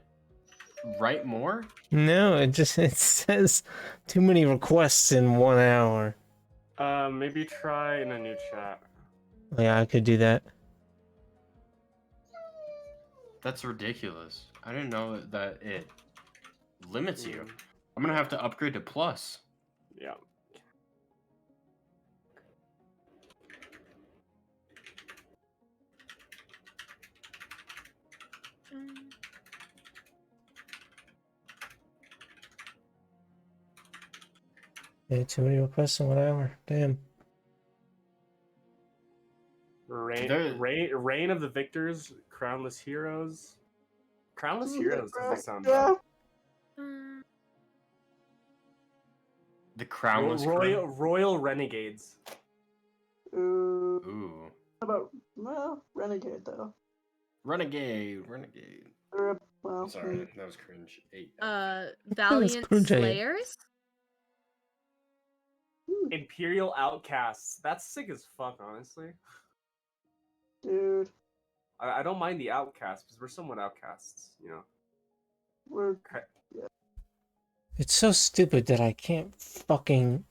write more? No, it says too many requests in 1 hour. Maybe try in a new chat. Yeah, I could do that. That's ridiculous. I didn't know that it limits you. I'm gonna have to upgrade to plus. Yeah. Yeah, too many requests in 1 hour. Damn. Reign of the Victors, Crownless Heroes. Crownless Heroes doesn't sound Yeah. bad. The Crownless Crew? Royal Renegades. Ooh. How about Renegade though? Renegade. Well, Sorry, that was cringe. 8. Valiant cringe. Slayers. Imperial Outcasts. That's sick as fuck, honestly. dude, I don't mind the Outcasts because we're somewhat outcasts, you know. we're It's so stupid that I can't fucking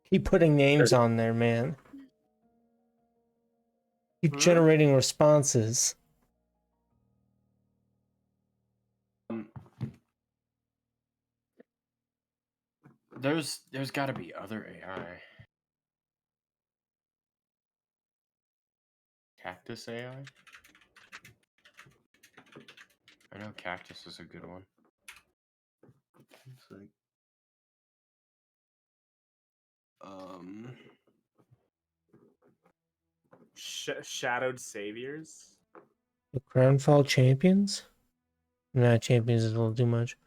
keep putting names on there, man. Keep generating responses. There's got to be other AI. Cactus AI? I know Cactus is a good one. It's like, Shadowed Saviors. The Crownfall Champions? Nah, Champions is a little too much.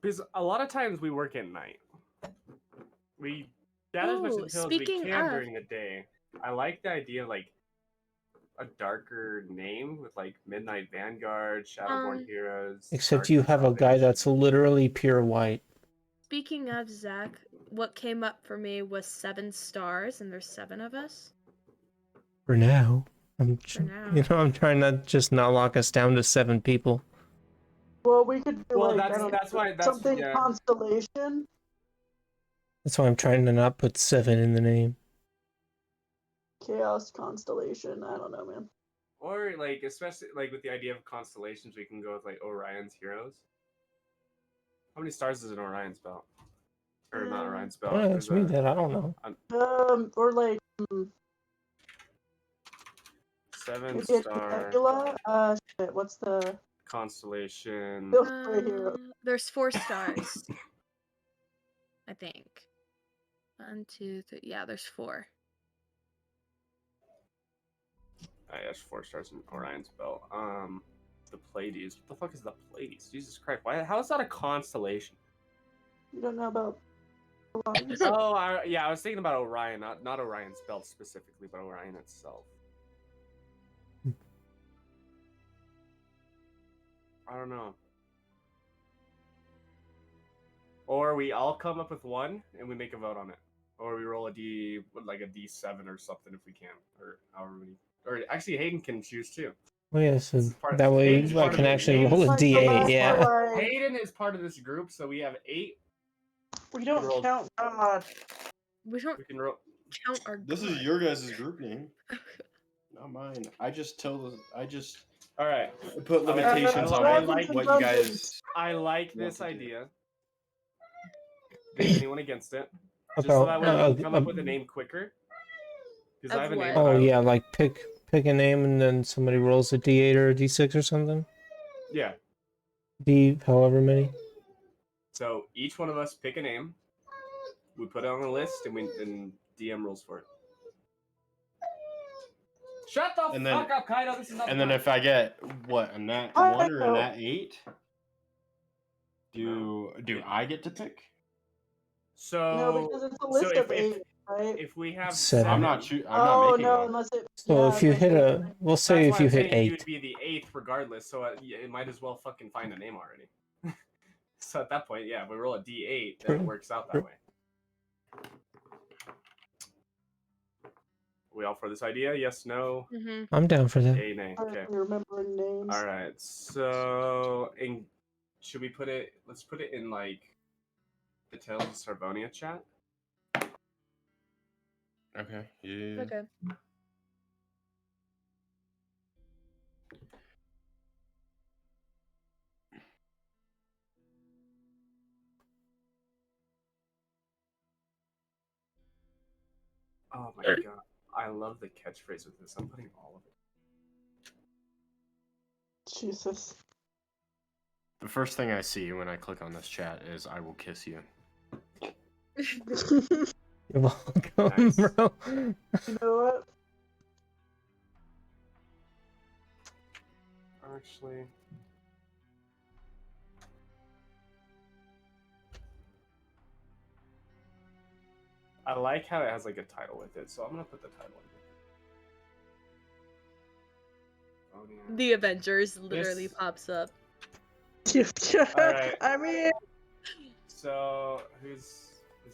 Because a lot of times we work at night. We gather as much intel as we can during the day. I like the idea of like a darker name with like Midnight Vanguard, Shadowborn Heroes. Except Dark you have a guy Salvation. that's literally pure white. Speaking of Zach, what came up for me was 7 stars, and there's 7 of us. For now. I'm trying to just not lock us down to 7 people. well, we could do Well, like that's why something yeah. constellation. That's why I'm trying to not put 7 in the name. Chaos constellation. I don't know, man. Or like especially like with the idea of constellations, we can go with like Orion's Heroes. How many stars is an Orion's belt? Or not Orion's belt? Oh, that's me that I don't know. Or like 7-star Nebula. Shit. What's the constellation? There's 4 stars. I think. 1, 2, 3. Yeah, there's 4. Yes, 4 stars in Orion's belt. The Pleiades. What the fuck is the Pleiades? Jesus Christ! How is that a constellation? You don't know about Orion? Oh, I was thinking about Orion, not Orion's belt specifically, but Orion itself. I don't know. Or we all come up with one and we make a vote on it, or we roll a D7 or something if we can, or however many. Or actually, Hayden can choose too. Oh yeah, so that way I can actually roll a D8, yeah. Hayden is part of this group, so we have 8. We don't count God. We can count our This is your guys' group name. Not mine. I just All right. Put limitations on what you guys. I like this idea. Is anyone against it? Just About so that way we can come up with a name quicker. Because I have a name. Oh yeah, like pick a name and then somebody rolls a D8 or a D6 or something. Yeah. D however many. So each one of us pick a name. We put it on the list and DM rolls for it. Shut the fuck up, Kaido. This is not. And then if I get a nat 1 or a nat 8, do I get to pick? So No, because it's a list of 8, right? if we have 7. I'm not making one. Unless it. So yeah, if you okay, hit good. we'll say if you hit 8. you would be the 8th regardless, so it might as well fucking find a name already. So at that point, yeah, if we roll a D8, then it works out that way. We all for this idea? Yes, no? I'm down for that. Yay, nay. Okay. Remembering names. All right. So, should we put it? Let's put it in like the Tales of Sarvonia chat. Okay. Yeah. Okay. Oh my god. I love the catchphrase with this. I'm putting all of it. Jesus. The first thing I see when I click on this chat is "I will kiss you." You're welcome, Nice. bro. You know what? Actually. I like how it has like a title with it, so I'm gonna put the title in. Oh, yeah. The Avengers literally pops up. Alright. I mean, So, does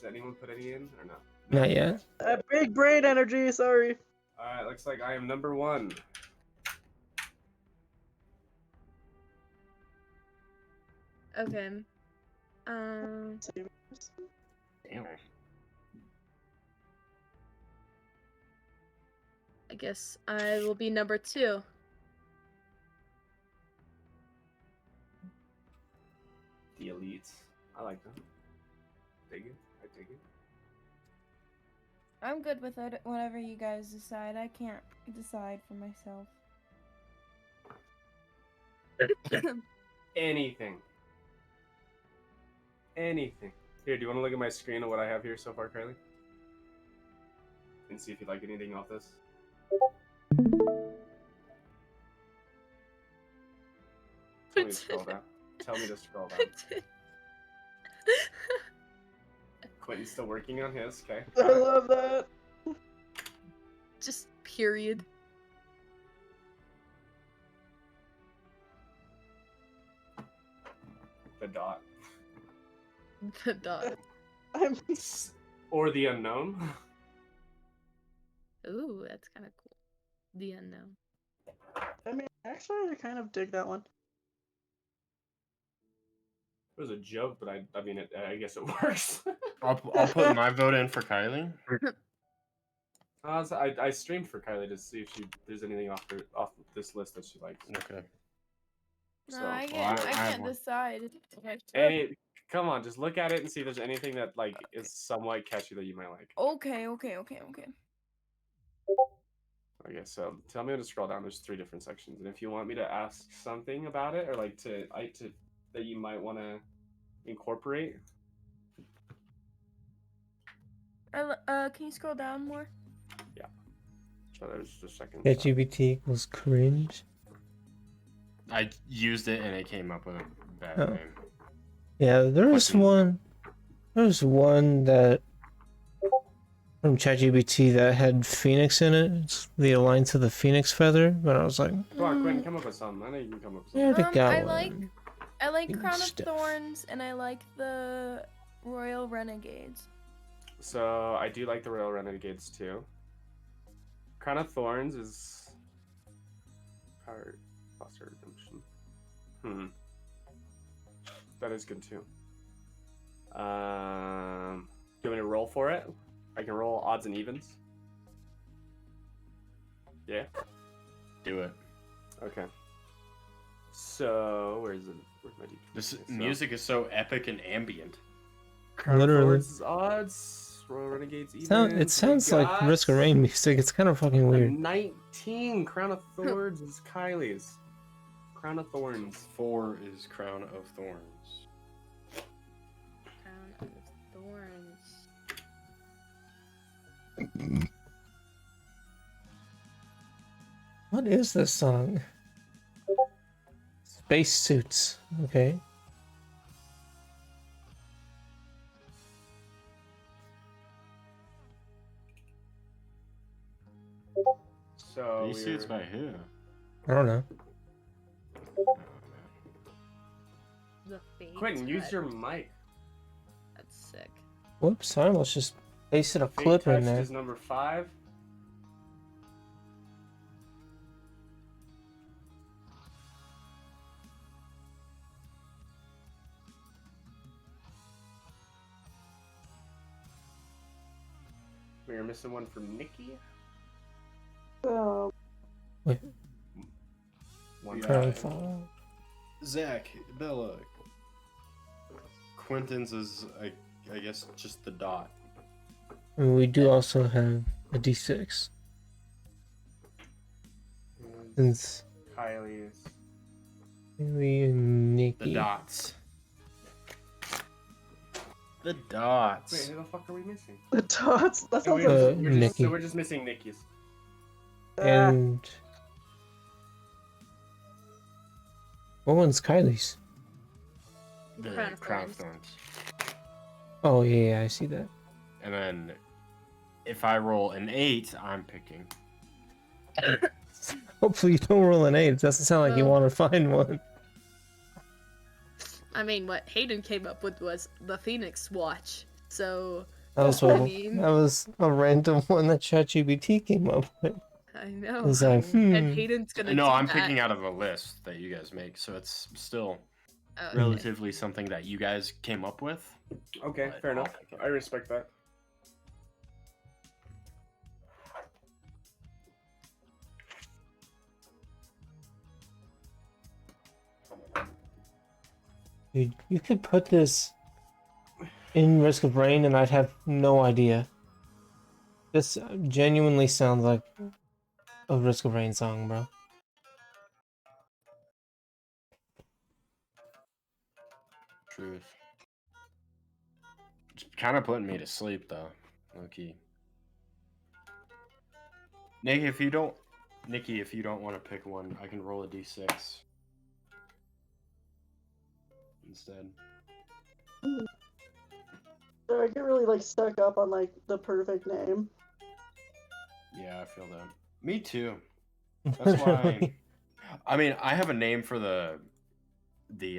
anyone put any in or not? Not yet. big brain energy. Sorry. Alright, looks like I am number 1. Okay. Damn. I guess I will be number 2. The elites. I like them. Dig it. I dig it. I'm good with it. Whatever you guys decide. I can't decide for myself. Anything. Anything. Here, do you want to look at my screen of what I have here so far, Kylie? And see if you like anything off this. Tell me to scroll down. Tell me to scroll down. Quentyn's still working on his, okay. I love that. Just period. The dot. The dot. Or the unknown. Ooh, that's kind of cool. The unknown. I mean, actually, I kind of dig that one. It was a joke, but I mean, I guess it works. I'll put my vote in for Kylie. I streamed for Kylie to see if there's anything off this list that she likes. Okay. No, So, I well, can't decide. Come on, just look at it and see if there's anything that like is somewhat catchy that you might like. Okay. Okay, so tell me to scroll down. There's 3 different sections, and if you want me to ask something about it or like to that you might want to incorporate. Can you scroll down more? Yeah. So there's the second. ChatGPT equals cringe. I used it and it came up with a bad Oh. name. Yeah, there's one that from ChatGPT that had Phoenix in it. It's the Alliance of the Phoenix Feather, but I was like, Come on, Quentyn, come up with something. I know you can come up with yeah, something. I got I one. like Good Crown of stuff. Thorns, and I like the Royal Renegades. So I do like the Royal Renegades too. Crown of Thorns is power foster redemption. That is good too. Do you want me to roll for it? I can roll odds and evens. Yeah. Do it. Okay. So where's my DP? This music is so epic and ambient. Crown of Literally. Thorns is odds. Royal Renegades even. It sounds like Risk of Rain music. It's kind of fucking A weird. 19. Crown of Thorns is Kylie's. Crown of Thorns. 4 is Crown of Thorns. Crown of Thorns. What is this song? Space Suits. Okay. So You see it's by who? I don't know. The Fates Quentyn, use Hut. your mic. That's sick. Whoops, I almost just pasted a Fate clip in Touched there. is number 5. We're missing one from Nikki. So, Wait, One Yeah. Crown from- Fall. Zach, Bella. Quentyn's is, I guess, just the dot. And we do also have a D6. Since Kylie's. Haley and The Nikki. dots. The dots. Wait, who the fuck are we missing? the dots. That So sounds we're, like Nikki. so we're just missing Nikki's. And what one's Kylie's? The Crown of Crown of Thorns. Thorns. Oh yeah, I see that. And then, if I roll an 8, I'm picking. Hopefully you don't roll an 8. It doesn't sound like you Well- want to find one. I mean, what Hayden came up with was the Phoenix Watch. So, That was I a, mean- that was a random one that ChatGPT came up with. I know. It was like, And Hayden's gonna No, do I'm that. picking out of a list that you guys make, so it's still Okay. relatively something that you guys came up with. Okay, But fair I'll enough. pick it. I respect that. Dude, you could put this in Risk of Rain and I'd have no idea. This genuinely sounds like a Risk of Rain song, bro. Truth. It's kind of putting me to sleep, though. Low key. Nikki, if you don't want to pick one, I can roll a d6 instead. So I get really like stuck up on like the perfect name. Yeah, I feel that. Me too. That's why. I mean, I have a name for the. Do you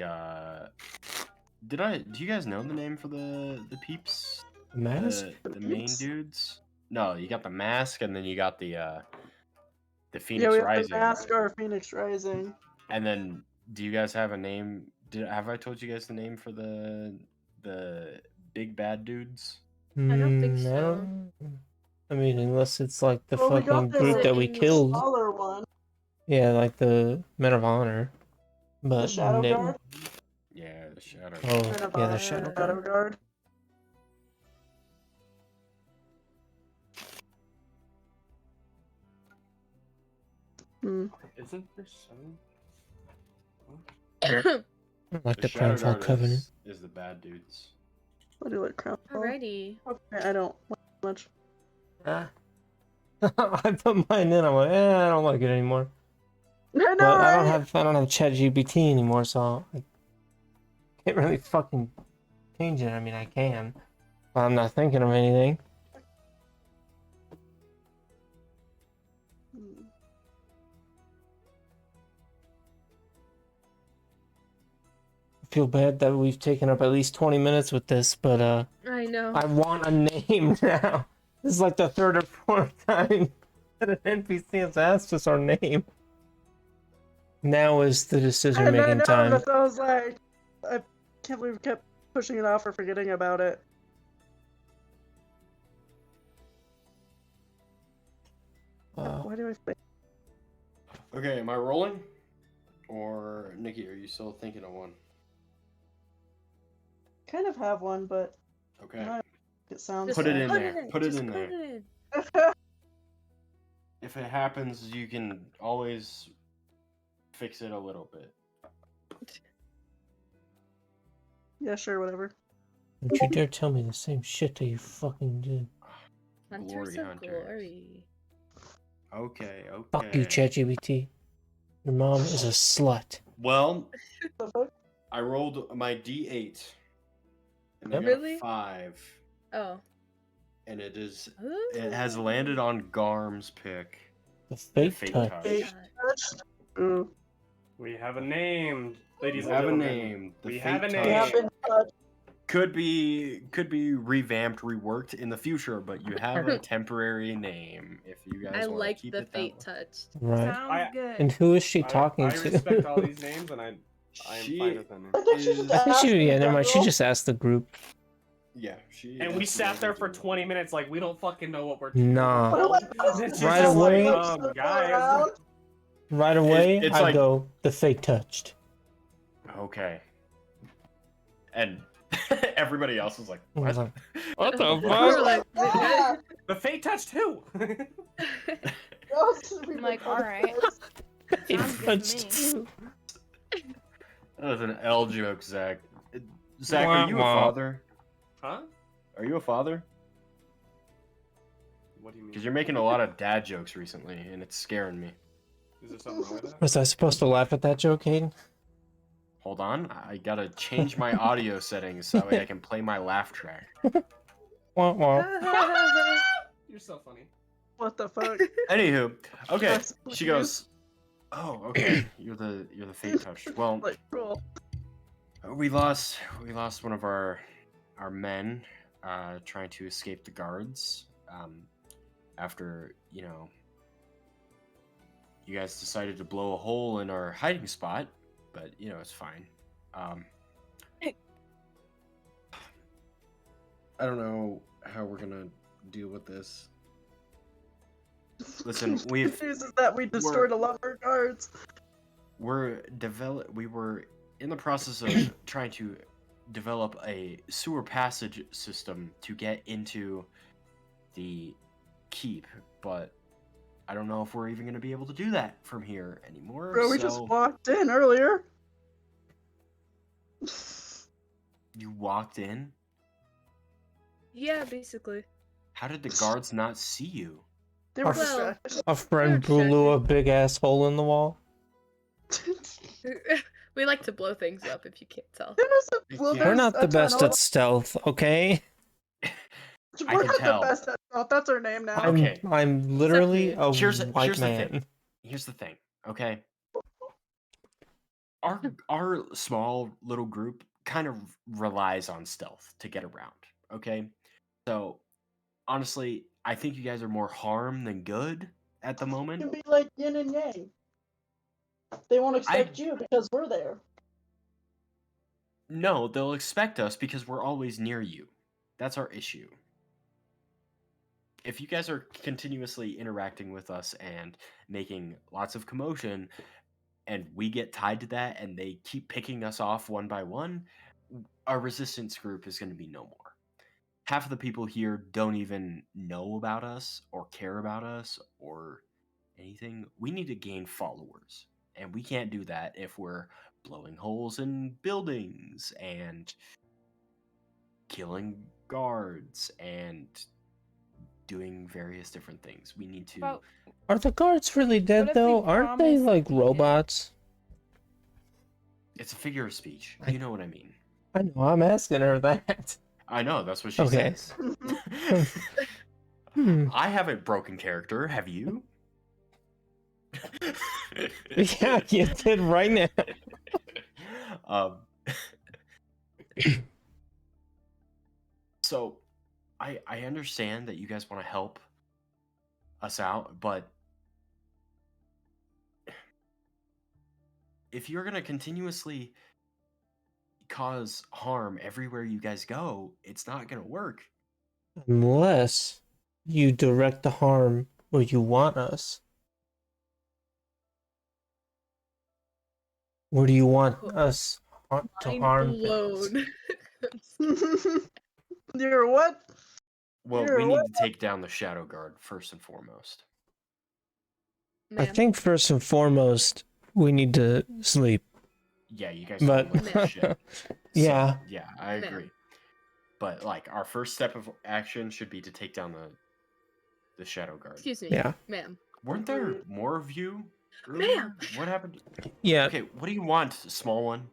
guys know the name for the peeps? Mask? The main Peeps? dudes? No, you got the mask, and then you got the Phoenix Yeah, we have Rising. the Mask or Phoenix Rising. And then, do you guys have a name? Have I told you guys the name for the big bad dudes? I don't think Mm, so. I mean, unless it's like the Well, we got fucking the group that we in the killed. smaller one, Yeah, like the Men of Honor. But the Shadow no- Guard. Yeah, the Shadow. Oh, Men of yeah, Honor, the Shadow Shadow Guard. Guard. Hmm. Isn't there some? Like the Shadow Crownfall Guard Covenant. is the bad dudes. What do you like, Crown? Alrighty. Okay, I don't like it much. Ah. I put mine in. I'm like, I don't like it anymore. I know, But I don't right? have ChatGPT anymore, so I can't really fucking change it. I mean, I can, but I'm not thinking of anything. Hmm. I feel bad that we've taken up at least 20 minutes with this, but I know. I want a name now. This is like the third or fourth time that an NPC has asked us our name. Now is the I decision-making know, time. but I was like, I can't believe we kept pushing it off or forgetting about it. Uh, Why do I think? Okay, am I rolling? Or Nikki, are you still thinking of one? Kind of have one, but Okay. I don't know if it sounds. Put it in put there. It in. Put it Just in put there. It in. If it happens, you can always fix it a little bit. Yeah, sure, whatever. Don't you dare tell me the same shit that you fucking did. Hunters of Glory. Okay, okay. Fuck you, ChatGPT. Your mom is a slut. Well, The fuck? I rolled my D8. And I Yep. got Really? a 5. Oh. And it Ooh. has landed on Garm's pick. The fate touch. Fate Ooh. We have a name, ladies You and have a gentlemen. name. The We fate have a touch. name. We have been touched. Could be revamped, reworked in the future, but you have a temporary name if you guys I want like to keep the it fate that way. touched. Right. Sounds good. And who is she talking I to? respect all these names, and I am She fine with them. I think she just is- I think asked she, in yeah, never mind. She general. just asked the group. Yeah, she. And we asked sat me there to for do it. 20 minutes like we don't fucking know what we're Nah. What am I supposed This to is Right do? just like, away. Circle guys. around? Right away, it's I like- go, the fate touched. Okay. And everybody else was like, I was "What?" like, what the We're fuck? like, Yeah. The fate touched who? I'm like, alright. Fate Sounds good touched. to me. That was an L joke, Zach. Zach, Wah, are you a wah. father? Huh? Are you a father? What do you mean? Because you're making a lot of dad jokes recently, and it's scaring me. Is there something wrong with that? Was I supposed to laugh at that joke, Hayden? Hold on, I gotta change my audio settings so that way I can play my laugh track. Wah, wah. You're so funny. What the fuck? Anywho, okay, Yes, she please. goes, "Oh, okay, you're the fate touched." Well, Like, cool. we lost one of our men trying to escape the guards after you guys decided to blow a hole in our hiding spot, but it's fine. I don't know how we're gonna deal with this. Listen, The news is that we destroyed we're- a lot of our guards. we were in the process of trying to develop a sewer passage system to get into the keep, but I don't know if we're even going to be able to do that from here anymore. Bro, we just walked in earlier. You walked in? Yeah, basically. How did the guards not see you? They were Well, distracted. A friend They're blew a distracted. big ass hole in the wall. We like to blow things up if you can't tell. Well, Yeah. We're there's not a the best tunnel. at stealth, okay? I We're can not tell. the best at stuff. That's our name now. Okay. I'm literally Zephyr. a Here's white the man. thing. Here's the thing, okay? Our small little group kind of relies on stealth to get around, okay? So, honestly, I think you guys are more harm than good at the It can moment. be like yin and yang. They won't expect you because we're there. No, they'll expect us because we're always near you. That's our issue. If you guys are continuously interacting with us and making lots of commotion, and we get tied to that and they keep picking us off one by one, our resistance group is going to be no more. Half of the people here don't even know about us or care about us or anything. We need to gain followers, and we can't do that if we're blowing holes in buildings and killing guards and doing various different things. We need to. About Are the guards really What dead if though? we Aren't they promise like we did? robots? It's a figure of speech. I- You know what I mean. I know, I'm asking her that. I know, that's what she Okay. says. Hmm. I haven't broken character, have you? Yeah, you did right now. um, so, I understand that you guys want to help us out, but if you're going to continuously cause harm everywhere you guys go, it's not going to work. Unless you direct the harm where you want us. Where do you want us to Mind harm things? blown. You're what? Well, You're we need what? to take down the Shadow Guard first and foremost. I Ma'am. think first and foremost, we need to sleep. Yeah, you guys But don't look like shit. yeah, Yeah, I Ma'am. agree. But like, our first step of action should be to take down the Shadow Guard. Excuse me. yeah, Ma'am. Weren't there more of you earlier? Ma'am. What happened? yeah. Okay, what do you want, small one?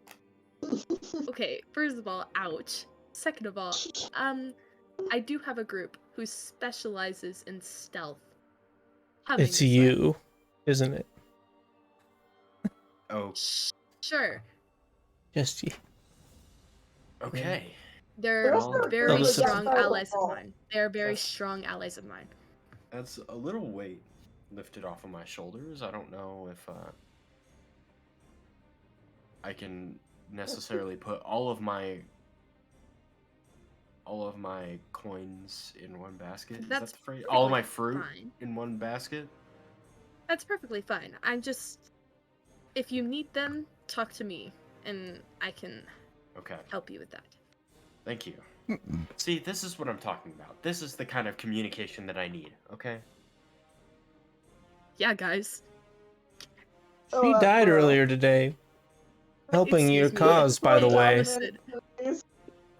Okay, first of all, ouch. Second of all, I do have a group who specializes in stealth. Humming It's is like- you, isn't it? Oh, Sure. Just you. okay. They're Well, very Those are- strong allies of mine. They're very strong allies of mine. That's a little weight lifted off of my shoulders. I don't know if I can necessarily put all of my coins in one basket. Is that That's the phrase? All of my perfectly fruit fine. in one basket? That's perfectly fine. I'm just, if you need them, talk to me, and I can Okay. help you with that. Thank you. See, this is what I'm talking about. This is the kind of communication that I need, okay? Yeah, guys. She died earlier today, helping your Excuse me. cause, by the Wait, way. listen.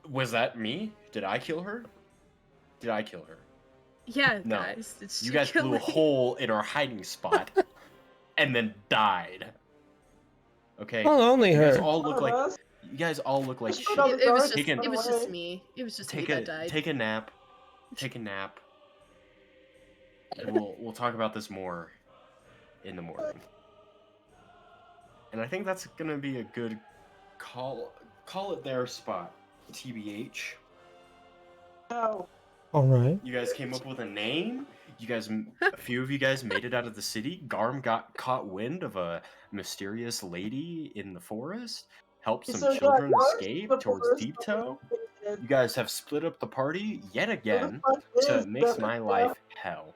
Was that me? Did I kill her? Did I kill her? Yeah, No. guys. It's You guys blew a Sheeka. hole in our hiding spot and then died. Okay? Well, only You guys her. all look like shit. It was just, Take an- it was just me. It was just me that died. Take a nap. Take a nap. And we'll talk about this more in the morning. And I think that's gonna be a good call it their spot. TBH. No. All right. You guys came up with a name. A few of you guys made it out of the city. Garm got caught wind of a mysterious lady in the forest. Helped some So, yeah, children ours escape the towards forest Deep was Toe. located. You guys have split up the party yet again, Where the fuck so is it makes Zephyr? my life hell.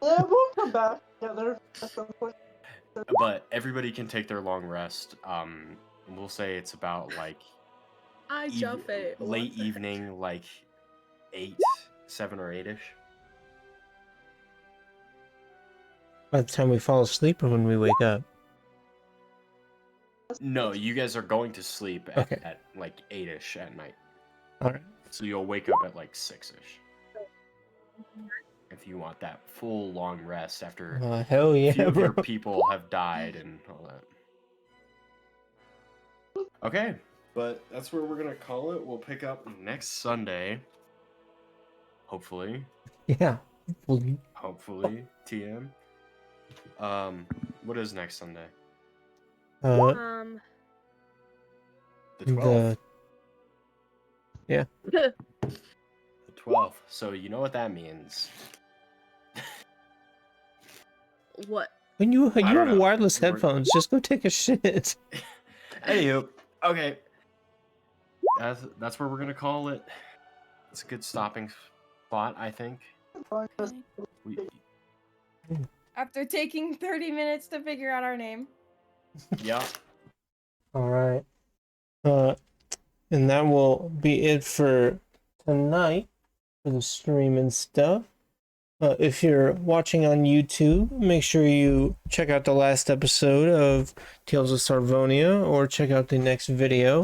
Yeah, we'll come back together at some point. But everybody can take their long rest. We'll say it's about like Jowphe. late evening, like 7 or 8ish. By the time we fall asleep or when we wake up. No, you guys are going to sleep at, Okay. at like 8ish at night. All right. So you'll wake up at like 6ish. If you want that full long rest after Hell a yeah, few of bro. your people have died and all that. Okay, but that's where we're gonna call it. We'll pick up next Sunday. Hopefully. Yeah. Hopefully. TM. What is next Sunday? The The 12th. Yeah. The 12th. So you know what that means. What? When you don't have know. wireless We're- headphones, just go take a shit. Anywho, okay. That's where we're gonna call it. It's a good stopping spot, I think. Okay. We, After taking 30 minutes to figure out our name. yeah. All right. And that will be it for tonight for the stream and stuff. If you're watching on YouTube, make sure you check out the last episode of Tales of Sarvonia or check out the next video.